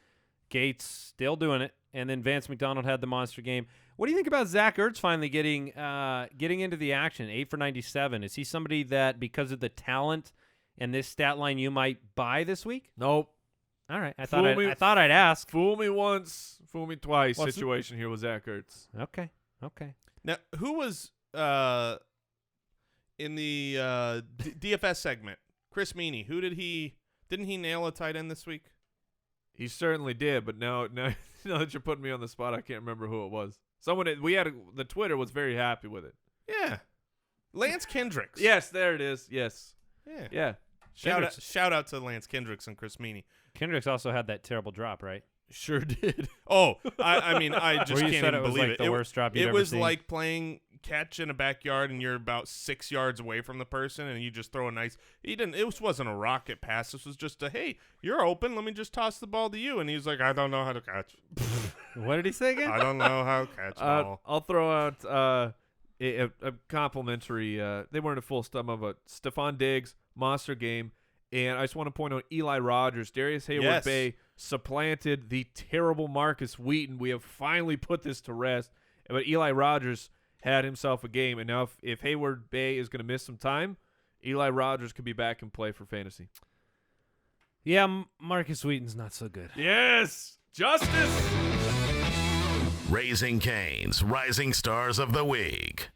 Gates still doing it. And then Vance McDonald had the monster game. What do you think about Zach Ertz finally getting into the action? 8 for 97. Is he somebody that, because of the talent and this stat line, you might buy this week? Nope. All right. I Fool me. thought I'd ask. Fool me once, fool me twice Well, situation here with Zach Ertz. Okay. Now, who was in the DFS segment? Chris Meany. Didn't he nail a tight end this week? He certainly did, but now that you're putting me on the spot, I can't remember who it was. The Twitter was very happy with it. Yeah. Lance Kendricks. Yes, there it is. Yes. Yeah. Yeah. Shout out to Lance Kendricks and Chris Meany. Kendricks also had that terrible drop, right? Sure did. Oh, I mean, I just Where you can't said even it was believe like it. the worst drop you've It ever was seen. like playing catch in a backyard and you're about 6 yards away from the person and you just throw a nice. It wasn't a rocket pass. This was just hey, you're open. Let me just toss the ball to you. And he's like, I don't know how to catch. What did he say again? I don't know how to catch ball. I'll throw out a complimentary. They weren't a full stump of a Stefon Diggs monster game. And I just want to point out Eli Rodgers, Darius Hayward-Bay supplanted the terrible Marcus Wheaton. We have finally put this to rest. But Eli Rodgers had himself a game. And now if Hayward-Bay is going to miss some time, Eli Rodgers could be back and play for fantasy. Yeah, Marcus Wheaton's not so good. Yes, justice. Raising Cane's Rising Stars of the Week.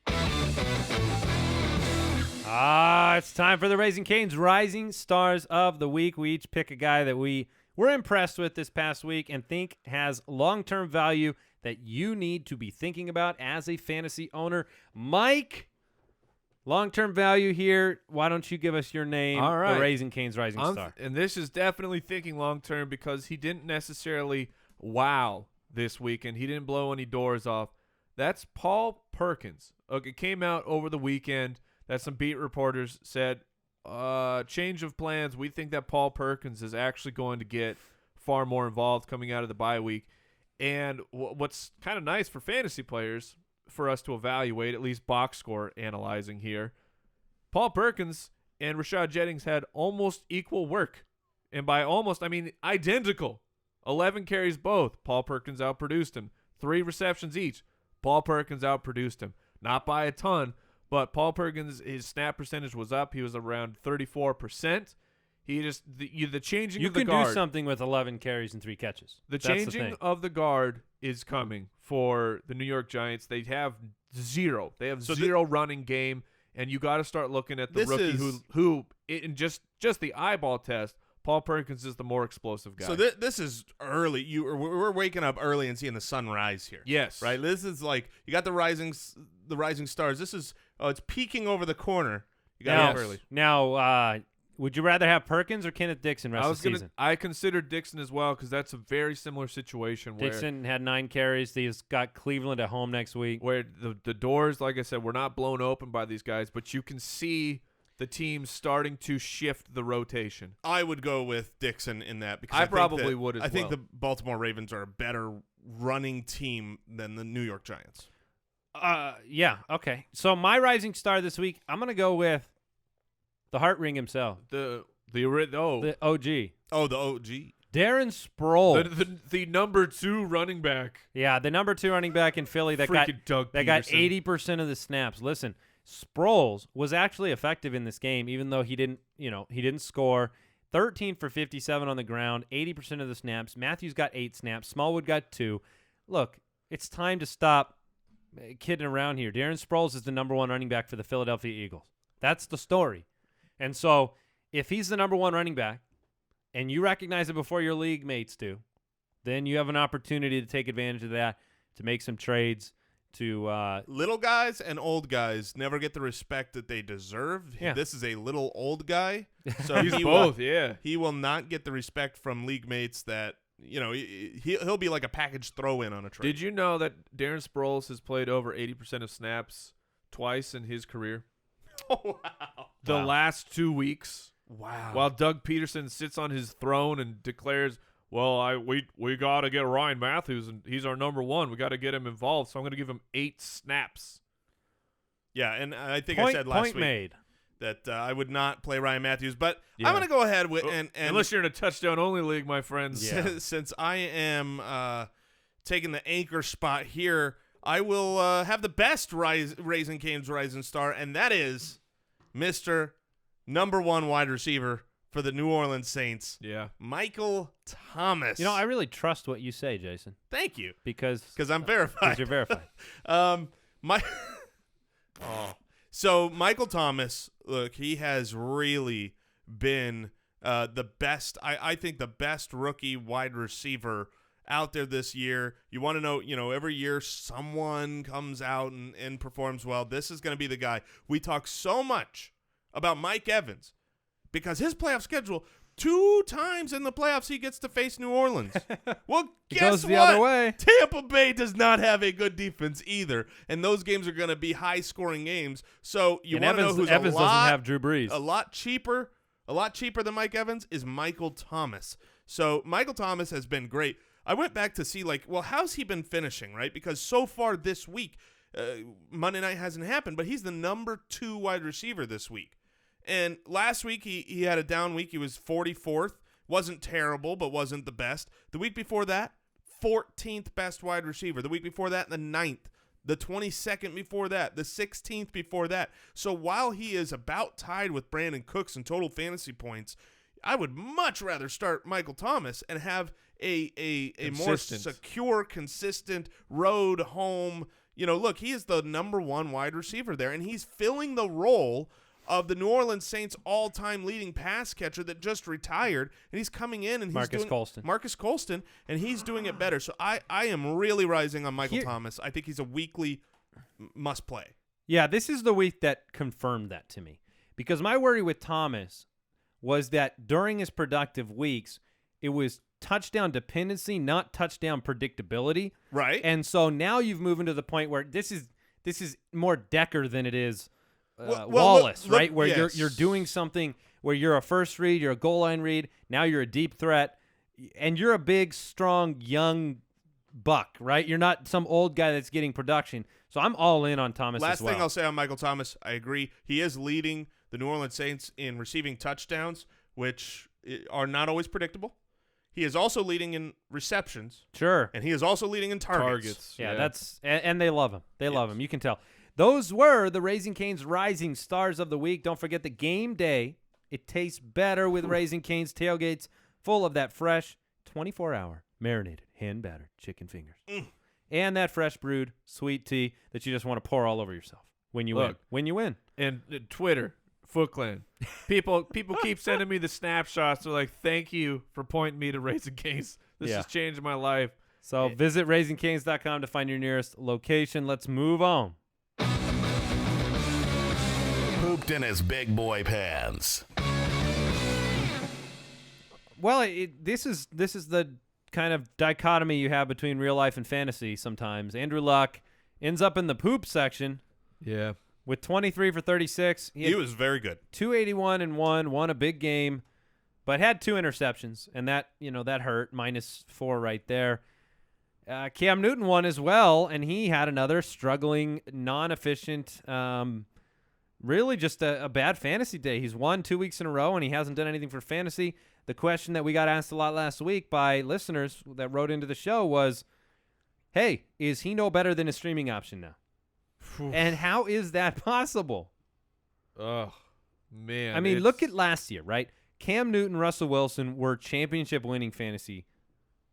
It's time for the Raising Cane's Rising Stars of the Week. We each pick a guy that we were impressed with this past week and think has long-term value that you need to be thinking about as a fantasy owner. Mike, long-term value here. Why don't you give us your name, All right. the Raising Cane's Rising Star? And this is definitely thinking long-term because he didn't necessarily wow this weekend. He didn't blow any doors off. That's Paul Perkins. Okay, it came out over the weekend that some beat reporters said, change of plans. We think that Paul Perkins is actually going to get far more involved coming out of the bye week. And what's kind of nice for fantasy players for us to evaluate, at least box score analyzing here, Paul Perkins and Rashad Jennings had almost equal work. And by almost, I mean identical. 11 carries both. Paul Perkins outproduced him. 3 receptions each. Paul Perkins outproduced him. Not by a ton, but Paul Perkins, his snap percentage was up. He was around 34%. He just the changing You of the can guard. do something with 11 carries and 3 catches. The That's changing thing. of the guard is coming for the New York Giants. They have zero. They have zero running game, and you got to start looking at the rookie who in just the eyeball test. Paul Perkins is the more explosive guy. So this is early. We're waking up early and seeing the sun rise here. Yes, right. This is like you got the rising stars. This is it's peeking over the corner. You got it early. Now, would you rather have Perkins or Kenneth Dixon rest of the season? I considered Dixon as well because that's a very similar situation. Dixon had 9 carries. He's got Cleveland at home next week. Where the doors, like I said, were not blown open by these guys, but you can see the team starting to shift the rotation. I would go with Dixon in that because I probably would as well. I think the Baltimore Ravens are a better running team than the New York Giants. Yeah, okay. So my rising star this week, I'm going to go with the heart ring himself. The OG. Oh, the OG. Darren Sproles. The number 2 running back. Yeah, the number 2 running back in Philly that got 80% of the snaps. Listen, Sproles was actually effective in this game, even though he didn't score. 13 for 57 on the ground, 80% of the snaps. Matthews got 8 snaps. Smallwood got 2. Look, it's time to stop kidding around here. Darren Sproles is the number 1 running back for the Philadelphia Eagles. That's the story. And so if he's the number 1 running back and you recognize it before your league mates do, then you have an opportunity to take advantage of that, to make some trades. To little guys and old guys never get the respect that they deserve. Yeah. This is a little old guy, so He's both. He will not get the respect from league mates that he'll be like a package throw-in on a trade. Did you know that Darren Sproles has played over 80% of snaps twice in his career? Oh, wow! The last 2 weeks. Wow! While Doug Peterson sits on his throne and declares, well, we got to get Ryan Matthews, and he's our number 1. We got to get him involved, so I'm going to give him 8 snaps. Yeah, and I think I said last week that I would not play Ryan Matthews, but I'm going to go ahead with and unless you're in a touchdown-only league, my friends. Yeah. Since I am taking the anchor spot here, I will have the best Raising Cane's Rising Star, and that is Mr. number 1 wide receiver for the New Orleans Saints. Yeah. Michael Thomas. I really trust what you say, Jason. Thank you. Because I'm verified. Because you're verified. So Michael Thomas, look, he has really been the best. I think the best rookie wide receiver out there this year. You want to know, every year someone comes out and performs well. This is going to be the guy. We talk so much about Mike Evans because his playoff schedule, 2 times in the playoffs he gets to face New Orleans. Well, guess goes the what? other way. Tampa Bay does not have a good defense either, and those games are going to be high-scoring games. So you want to know who's Evans doesn't have Drew Brees. A lot cheaper than Mike Evans is Michael Thomas. So Michael Thomas has been great. I went back to see, how's he been finishing, right? Because so far this week, Monday night hasn't happened, but he's the number 2 wide receiver this week. And last week, he had a down week. He was 44th. Wasn't terrible, but wasn't the best. The week before that, 14th best wide receiver. The week before that, the 9th. The 22nd before that. The 16th before that. So while he is about tied with Brandon Cooks in total fantasy points, I would much rather start Michael Thomas and have a more secure, consistent road home. Look, he is the number one wide receiver there, and he's filling the role of the New Orleans Saints all-time leading pass catcher that just retired, and he's coming in and Marcus Colston, and he's doing it better. So I am really rising on Michael Thomas. I think he's a weekly must-play. Yeah, this is the week that confirmed that to me, because my worry with Thomas was that during his productive weeks, it was touchdown dependency, not touchdown predictability. Right. And so now you've moved into the point where this is more Decker than it is Wallace, right? Where yes. you're doing something where you're a first read, you're a goal line read, now you're a deep threat, and you're a big, strong, young buck, right? You're not some old guy that's getting production. So I'm all in on Thomas Last as well. thing I'll say on Michael Thomas, I agree. He is leading the New Orleans Saints in receiving touchdowns, which are not always predictable. He is also leading in receptions. Sure. And he is also leading in targets. Yeah, that's and they love him. They love him. You can tell. Those were the Raising Cane's Rising Stars of the Week. Don't forget the game day. It tastes better with Raising Cane's tailgates full of that fresh 24-hour marinated, hand-battered chicken fingers. And that fresh brewed sweet tea that you just want to pour all over yourself when you win. When you win. And Twitter, Foot Clan. People keep sending me the snapshots. They're like, thank you for pointing me to Raising Cane's. This has changed my life. So visit RaisingCanes.com to find your nearest location. Let's move on. Pooped in his big boy pants. Well, this is the kind of dichotomy you have between real life and fantasy sometimes. Andrew Luck ends up in the poop section. Yeah. With 23 for 36. He was very good. 281 and won a big game, but had 2 interceptions, and that hurt, -4 right there. Cam Newton won as well, and he had another struggling, non-efficient, really just a bad fantasy day. He's won 2 weeks in a row, and he hasn't done anything for fantasy. The question that we got asked a lot last week by listeners that wrote into the show was, hey, is he no better than a streaming option now? And how is that possible? Oh, man. I mean, look at last year, right? Cam Newton, Russell Wilson were championship-winning fantasy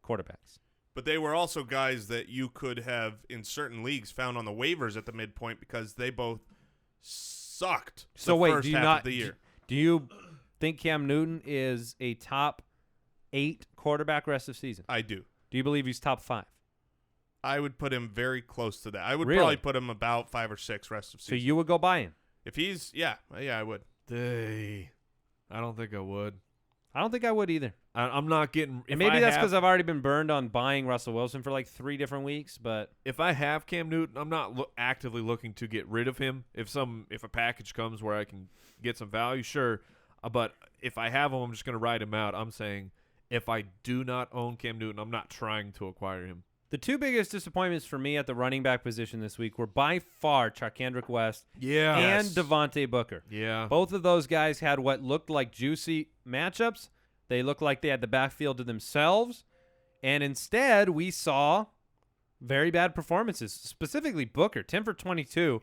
quarterbacks. But they were also guys that you could have, in certain leagues, found on the waivers at the midpoint because they both sucked the first half of the year. Do you think Cam Newton is a top 8 quarterback rest of season? I do. Do you believe he's top 5? I would put him very close to that. I would Really? probably put him about 5 or 6 rest of season. So you would go buy him? If he's, yeah, I would. I don't think I would. I don't think I would either. I'm not getting. And maybe that's because I've already been burned on buying Russell Wilson for like 3 different weeks. But if I have Cam Newton, I'm not actively looking to get rid of him. If a package comes where I can get some value, sure. But if I have him, I'm just going to ride him out. I'm saying if I do not own Cam Newton, I'm not trying to acquire him. The 2 biggest disappointments for me at the running back position this week were by far Charkandrick West and Devontae Booker. Yeah. Both of those guys had what looked like juicy matchups. They looked like they had the backfield to themselves. And instead, we saw very bad performances, specifically Booker, 10 for 22,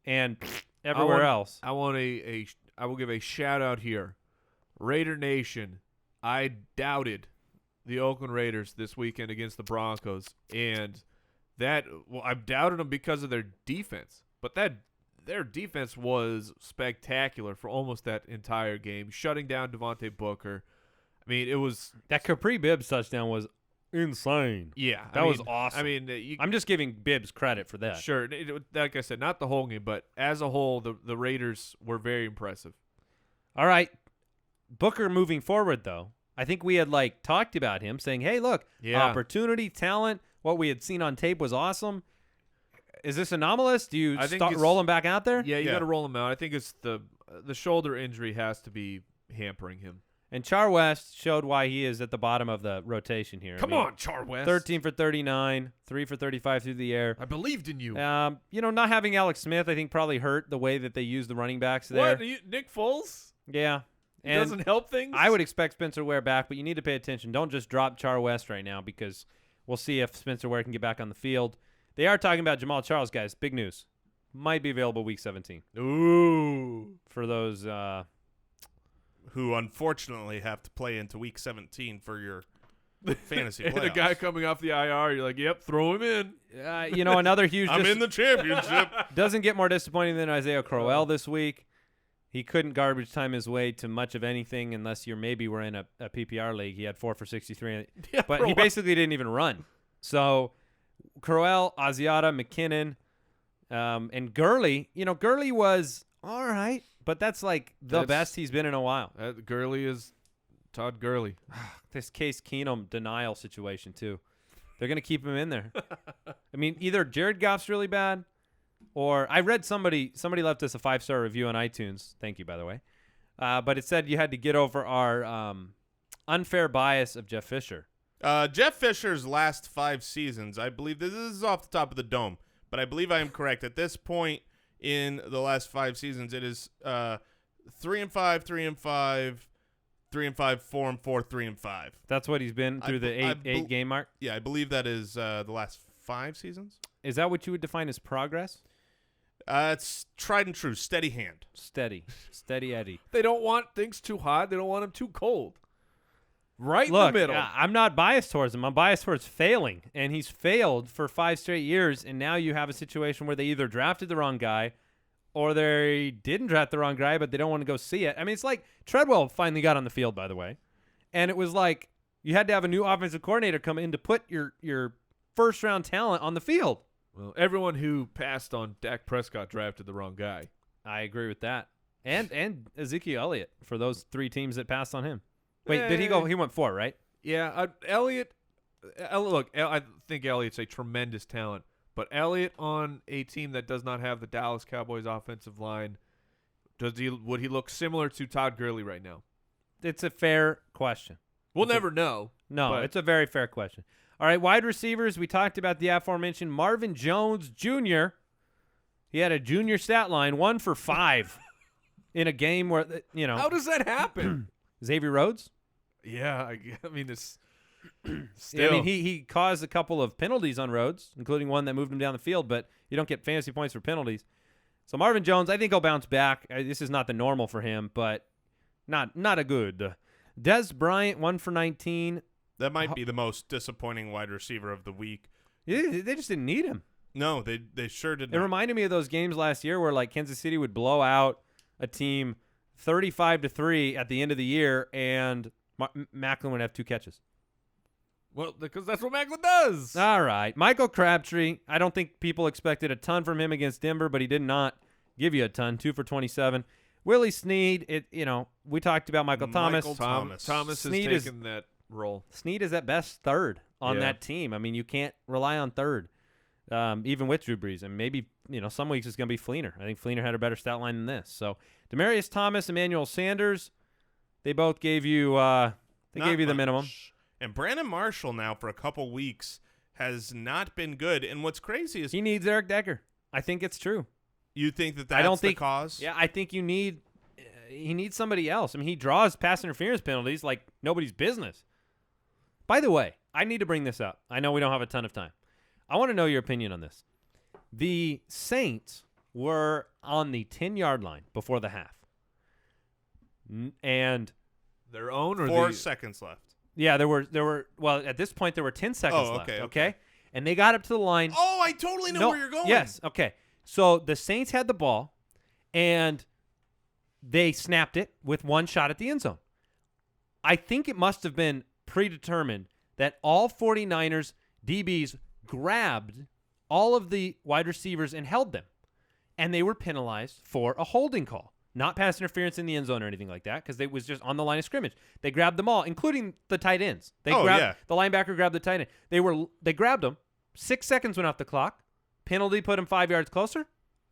and everywhere else. I will give a shout-out here. Raider Nation, I doubted the Oakland Raiders this weekend against the Broncos, and I doubted them because of their defense, but their defense was spectacular for almost that entire game, shutting down Devontae Booker. I mean, it was that Capri Bibbs touchdown was insane. Yeah, that was awesome. I mean, I'm just giving Bibbs credit for that. Sure, like I said, not the whole game, but as a whole, the Raiders were very impressive. All right, Booker moving forward though. I think we had talked about him saying, hey, look, opportunity, talent, what we had seen on tape was awesome. Is this anomalous? Do you start rolling back out there? Yeah, you got to roll him out. I think it's the shoulder injury has to be hampering him. And Char West showed why he is at the bottom of the rotation here. Come on, Char West. 13 for 39, 3 for 35 through the air. I believed in you. Not having Alex Smith, I think, probably hurt the way that they use the running backs there. What? Nick Foles? Yeah. It doesn't help things? I would expect Spencer Ware back, but you need to pay attention. Don't just drop Char West right now because we'll see if Spencer Ware can get back on the field. They are talking about Jamal Charles, guys. Big news. Might be available week 17. Ooh. For those who unfortunately have to play into Week 17 for your fantasy And playoffs. a guy coming off the IR, you're like, yep, throw him in. Another huge. I'm in the championship. Doesn't get more disappointing than Isaiah Crowell this week. He couldn't garbage time his way to much of anything unless you maybe were in a PPR league. He had 4 for 63, Yeah, but he basically didn't even run. So Crowell, Asiata, McKinnon, and Gurley. Gurley was all right, but that's like the best he's been in a while. Gurley is Todd Gurley. This Case Keenum denial situation too. They're gonna keep him in there. I mean, either Jared Goff's really bad, or I read somebody left us a 5-star review on iTunes. Thank you, by the way. But it said you had to get over our unfair bias of Jeff Fisher. Jeff Fisher's last 5 seasons, I believe this is off the top of the dome, but I believe I am correct. At this point in the last 5 seasons, it is 3-5, 3-5, 3-5, 4-4, 3-5. That's what he's been through the eight game mark. Yeah, I believe that is the last 5 seasons. Is that what you would define as progress? It's tried and true, steady hand. Steady Eddie. They don't want things too hot. They don't want them too cold. Right Look, in the middle. I'm not biased towards him. I'm biased towards failing, and he's failed for 5 straight years. And now you have a situation where they either drafted the wrong guy, or they didn't draft the wrong guy, but they don't want to go see it. I mean, it's like Treadwell finally got on the field, by the way, and it was like you had to have a new offensive coordinator come in to put your first round talent on the field. Well, everyone who passed on Dak Prescott drafted the wrong guy. I agree with that, and Ezekiel Elliott for those 3 teams that passed on him. Wait, did he go? He went 4, right? Yeah, Elliott. Look, I think Elliott's a tremendous talent, but Elliott on a team that does not have the Dallas Cowboys offensive line, would he look similar to Todd Gurley right now? It's a fair question. We'll never know. No, but it's a very fair question. All right, wide receivers. We talked about the aforementioned Marvin Jones Jr. He had a junior stat line, 1 for 5 in a game where, how does that happen? Xavier Rhodes? Yeah, I mean, it's still. Yeah, I mean, he caused a couple of penalties on Rhodes, including one that moved him down the field, but you don't get fantasy points for penalties. So Marvin Jones, I think he'll bounce back. This is not the normal for him, but not a good. Des Bryant, 1 for 19. That might be the most disappointing wide receiver of the week. They just didn't need him. No, they sure did It not. reminded me of those games last year where like Kansas City would blow out a team 35-3 at the end of the year, and Maclin would have 2 catches. Well, because that's what Maclin does. All right. Michael Crabtree, I don't think people expected a ton from him against Denver, but he did not give you a ton, 2 for 27. Willie Snead, we talked about Michael Thomas. Thomas has taken that role. Snead is at best third on that team. I mean, you can't rely on third, even with Drew Brees. And maybe, some weeks it's going to be Fleener. I think Fleener had a better stat line than this. So, Demaryius Thomas, Emmanuel Sanders, they both gave you the minimum. And Brandon Marshall now for a couple weeks has not been good. And what's crazy is he needs Eric Decker. I think it's true. You think that's the cause? Yeah, I think he needs somebody else. I mean, he draws pass interference penalties like nobody's business. By the way, I need to bring this up. I know we don't have a ton of time. I want to know your opinion on this. The Saints were on the 10-yard line before the half. And their own or 4 seconds left. Yeah, there were well, at this point there were 10 seconds left, okay? And they got up to the line. Oh, I totally know where you're going. Yes, okay. So the Saints had the ball, and they snapped it with 1 shot at the end zone. I think it must have been predetermined that all 49ers DBs grabbed all of the wide receivers and held them, and they were penalized for a holding call. Not pass interference in the end zone or anything like that, because it was just on the line of scrimmage. They grabbed them all, including the tight ends. The linebacker grabbed the tight end. They grabbed them. 6 seconds went off the clock. Penalty put them 5 yards closer.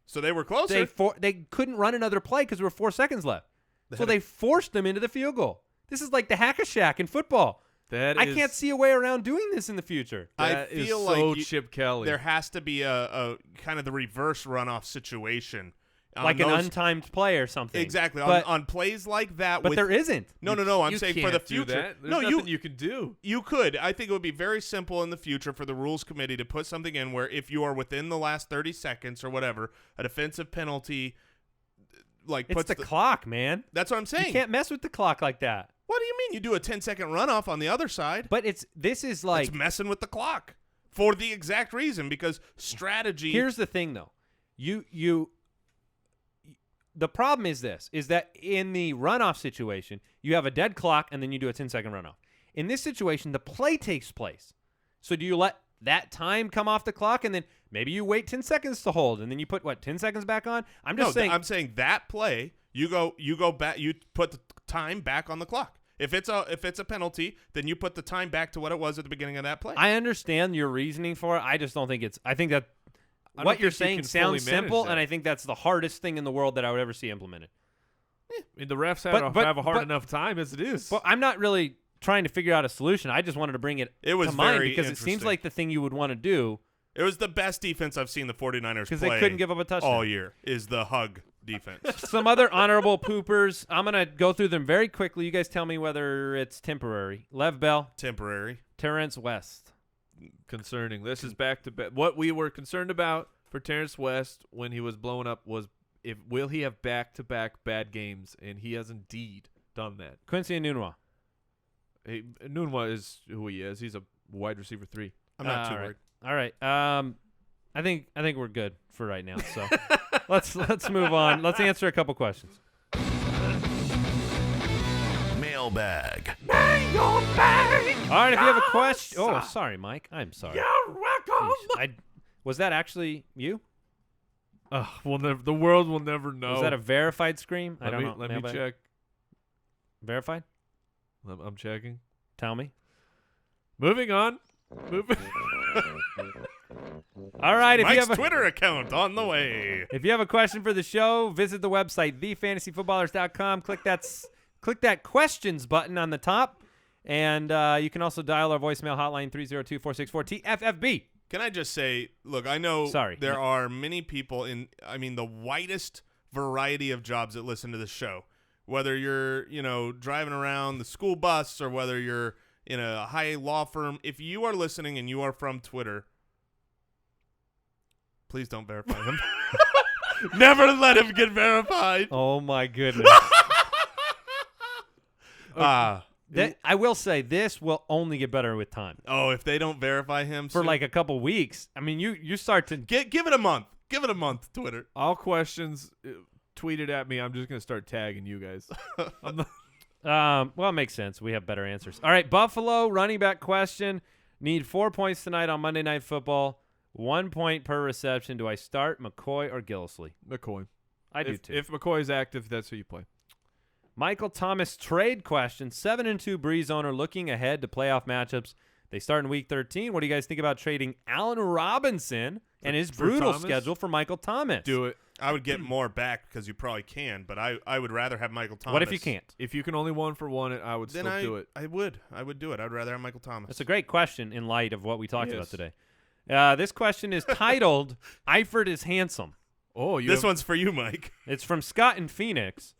So they were closer. They couldn't run another play because there were 4 seconds left. So they forced them into the field goal. This is like the hack-a-shack in football. I can't see a way around doing this in the future. I feel like Chip Kelly. There has to be a kind of the reverse runoff situation. Like an untimed play or something. Exactly. On plays like that. But there isn't. No. I'm saying for the future. There's nothing you can do. You could. I think it would be very simple in the future for the rules committee to put something in where if you are within the last 30 seconds or whatever, a defensive penalty, It's puts the clock, man. That's what I'm saying. You can't mess with the clock like that. What do you mean? You do a 10-second runoff on the other side. But this is like It's messing with the clock for the exact reason, because strategy. Here's the thing, though. The problem is that in the runoff situation, you have a dead clock and then you do a 10-second runoff. In this situation, the play takes place. So do you let that time come off the clock and then maybe you wait 10 seconds to hold and then you put 10 seconds back on? I'm saying that play, you go back, you put the time back on the clock. If it's a penalty, then you put the time back to what it was at the beginning of that play. I understand your reasoning for it. I just don't think I think that what you're saying sounds simple, and I think that's the hardest thing in the world that I would ever see implemented. I mean, the refs have a hard enough time as it is. But I'm not really trying to figure out a solution. I just wanted to bring it was to mind very because it seems like the thing you would want to do. It was the best defense I've seen the 49ers play because they couldn't give up a touchdown all year. Is the hug defense. Some other honorable poopers. I'm going to go through them very quickly. You guys tell me whether it's temporary. Lev Bell. Temporary. Terrence West. Concerning. This is back to back. What we were concerned about for Terrence West when he was blowing up was will he have back-to-back bad games, and he has indeed done that. Quincy Enunwa. Enunwa is who he is. He's a wide receiver 3. I'm not too worried. All right. I think we're good for right now. So let's move on. Let's answer a couple questions. Mailbag. All right. If you have a question, sorry, Mike. I'm sorry. You're welcome. Was that actually you? The world will never know. Was that a verified scream? I don't know. Let me check. Verified? I'm checking. Tell me. Moving on. All right. Mike's Twitter account on the way. If you have a question for the show, visit the website, thefantasyfootballers.com. Click that questions button on the top. And you can also dial our voicemail hotline, 302-464-TFFB. Can I just say, look, I know there are many people the widest variety of jobs that listen to the show. Whether you're, driving around the school bus or whether you're in a high law firm, if you are listening and you are from Twitter, please don't verify him. Never let him get verified. Oh, my goodness. I will say this will only get better with time. Oh, if they don't verify him for like a couple weeks. I mean, you start to give it a month. Give it a month, Twitter. All questions tweeted at me. I'm just going to start tagging you guys. Well, it makes sense. We have better answers. All right, Buffalo running back question. Need 4 points tonight on Monday Night Football. 1 point per reception. Do I start McCoy or Gillislee? McCoy. I do too. If McCoy is active, that's who you play. Michael Thomas trade question. 7-2 Brees owner looking ahead to playoff matchups. They start in Week 13. What do you guys think about trading Allen Robinson and his brutal schedule for Michael Thomas? Do it. I would get more back because you probably can, but I would rather have Michael Thomas. What if you can't? If you can only 1-for-1 I would still do it. I would do it. I'd rather have Michael Thomas. That's a great question in light of what we talked about today. This question is titled, Eifert is Handsome. Oh, this one's for you, Mike. It's from Scott in Phoenix.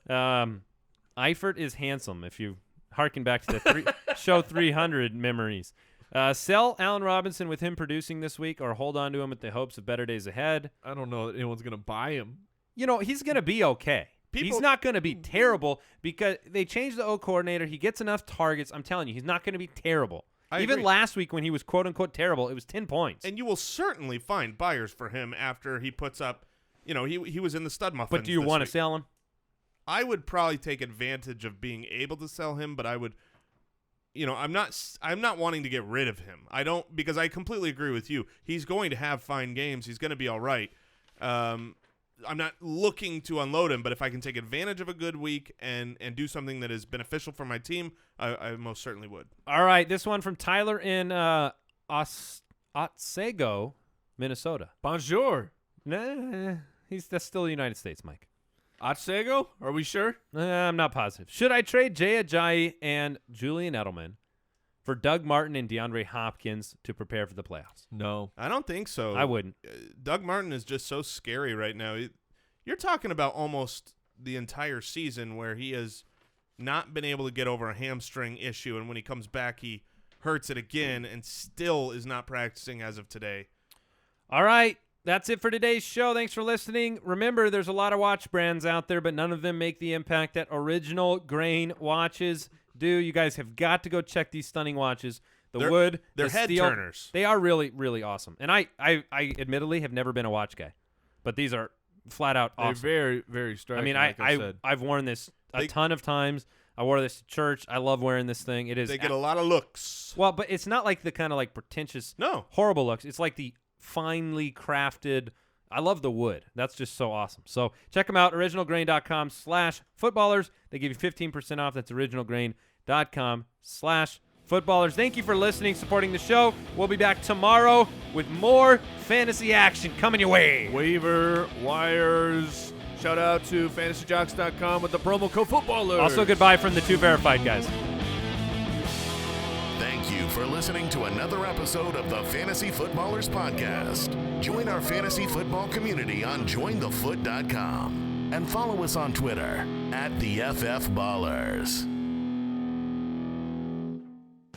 Eifert is handsome, if you harken back to the show 300 memories. Sell Allen Robinson with him producing this week or hold on to him with the hopes of better days ahead. I don't know that anyone's going to buy him. He's going to be okay. He's not going to be terrible because they changed the O coordinator. He gets enough targets. I'm telling you, he's not going to be terrible. Even last week when he was quote-unquote terrible, it was 10 points. And you will certainly find buyers for him after he puts up, he was in the Studmuffins. But do you want to sell him? I would probably take advantage of being able to sell him, but I would, I'm not wanting to get rid of him. I don't, because I completely agree with you. He's going to have fine games. He's going to be all right. I'm not looking to unload him, but if I can take advantage of a good week and do something that is beneficial for my team, I most certainly would. All right, this one from Tyler in Otsego, Minnesota. Bonjour. Nah, that's still the United States, Mike. Otsego? Are we sure? I'm not positive. Should I trade Jay Ajayi and Julian Edelman for Doug Martin and DeAndre Hopkins to prepare for the playoffs? No. I don't think so. I wouldn't. Doug Martin is just so scary right now. You're talking about almost the entire season where he has not been able to get over a hamstring issue, and when he comes back, he hurts it again and still is not practicing as of today. All right. That's it for today's show. Thanks for listening. Remember, there's a lot of watch brands out there, but none of them make the impact that Original Grain watches do. You guys have got to go check these stunning watches. They're wood, they're the head steel, turners. They are really, really awesome. And I admittedly have never been a watch guy, but these are flat out awesome. They're very, very striking. I mean, like I said. I've worn this a ton of times. I wore this to church. I love wearing this thing. It is. They get a lot of looks. Well, but it's not like the kind of like pretentious, horrible looks. It's like the finely crafted. I love the wood. That's just so awesome. So check them out, originalgrain.com/footballers. They give you 15% off. That's originalgrain.com/footballers. Thank you for listening, supporting the show. We'll be back tomorrow with more fantasy action coming your way. Waiver wires. Shout out to fantasyjocks.com with the promo code footballers. Also, goodbye from the 2 verified guys. Thank you for listening to another episode of the Fantasy Footballers Podcast. Join our fantasy football community on jointhefoot.com and follow us on Twitter @TheFFBallers.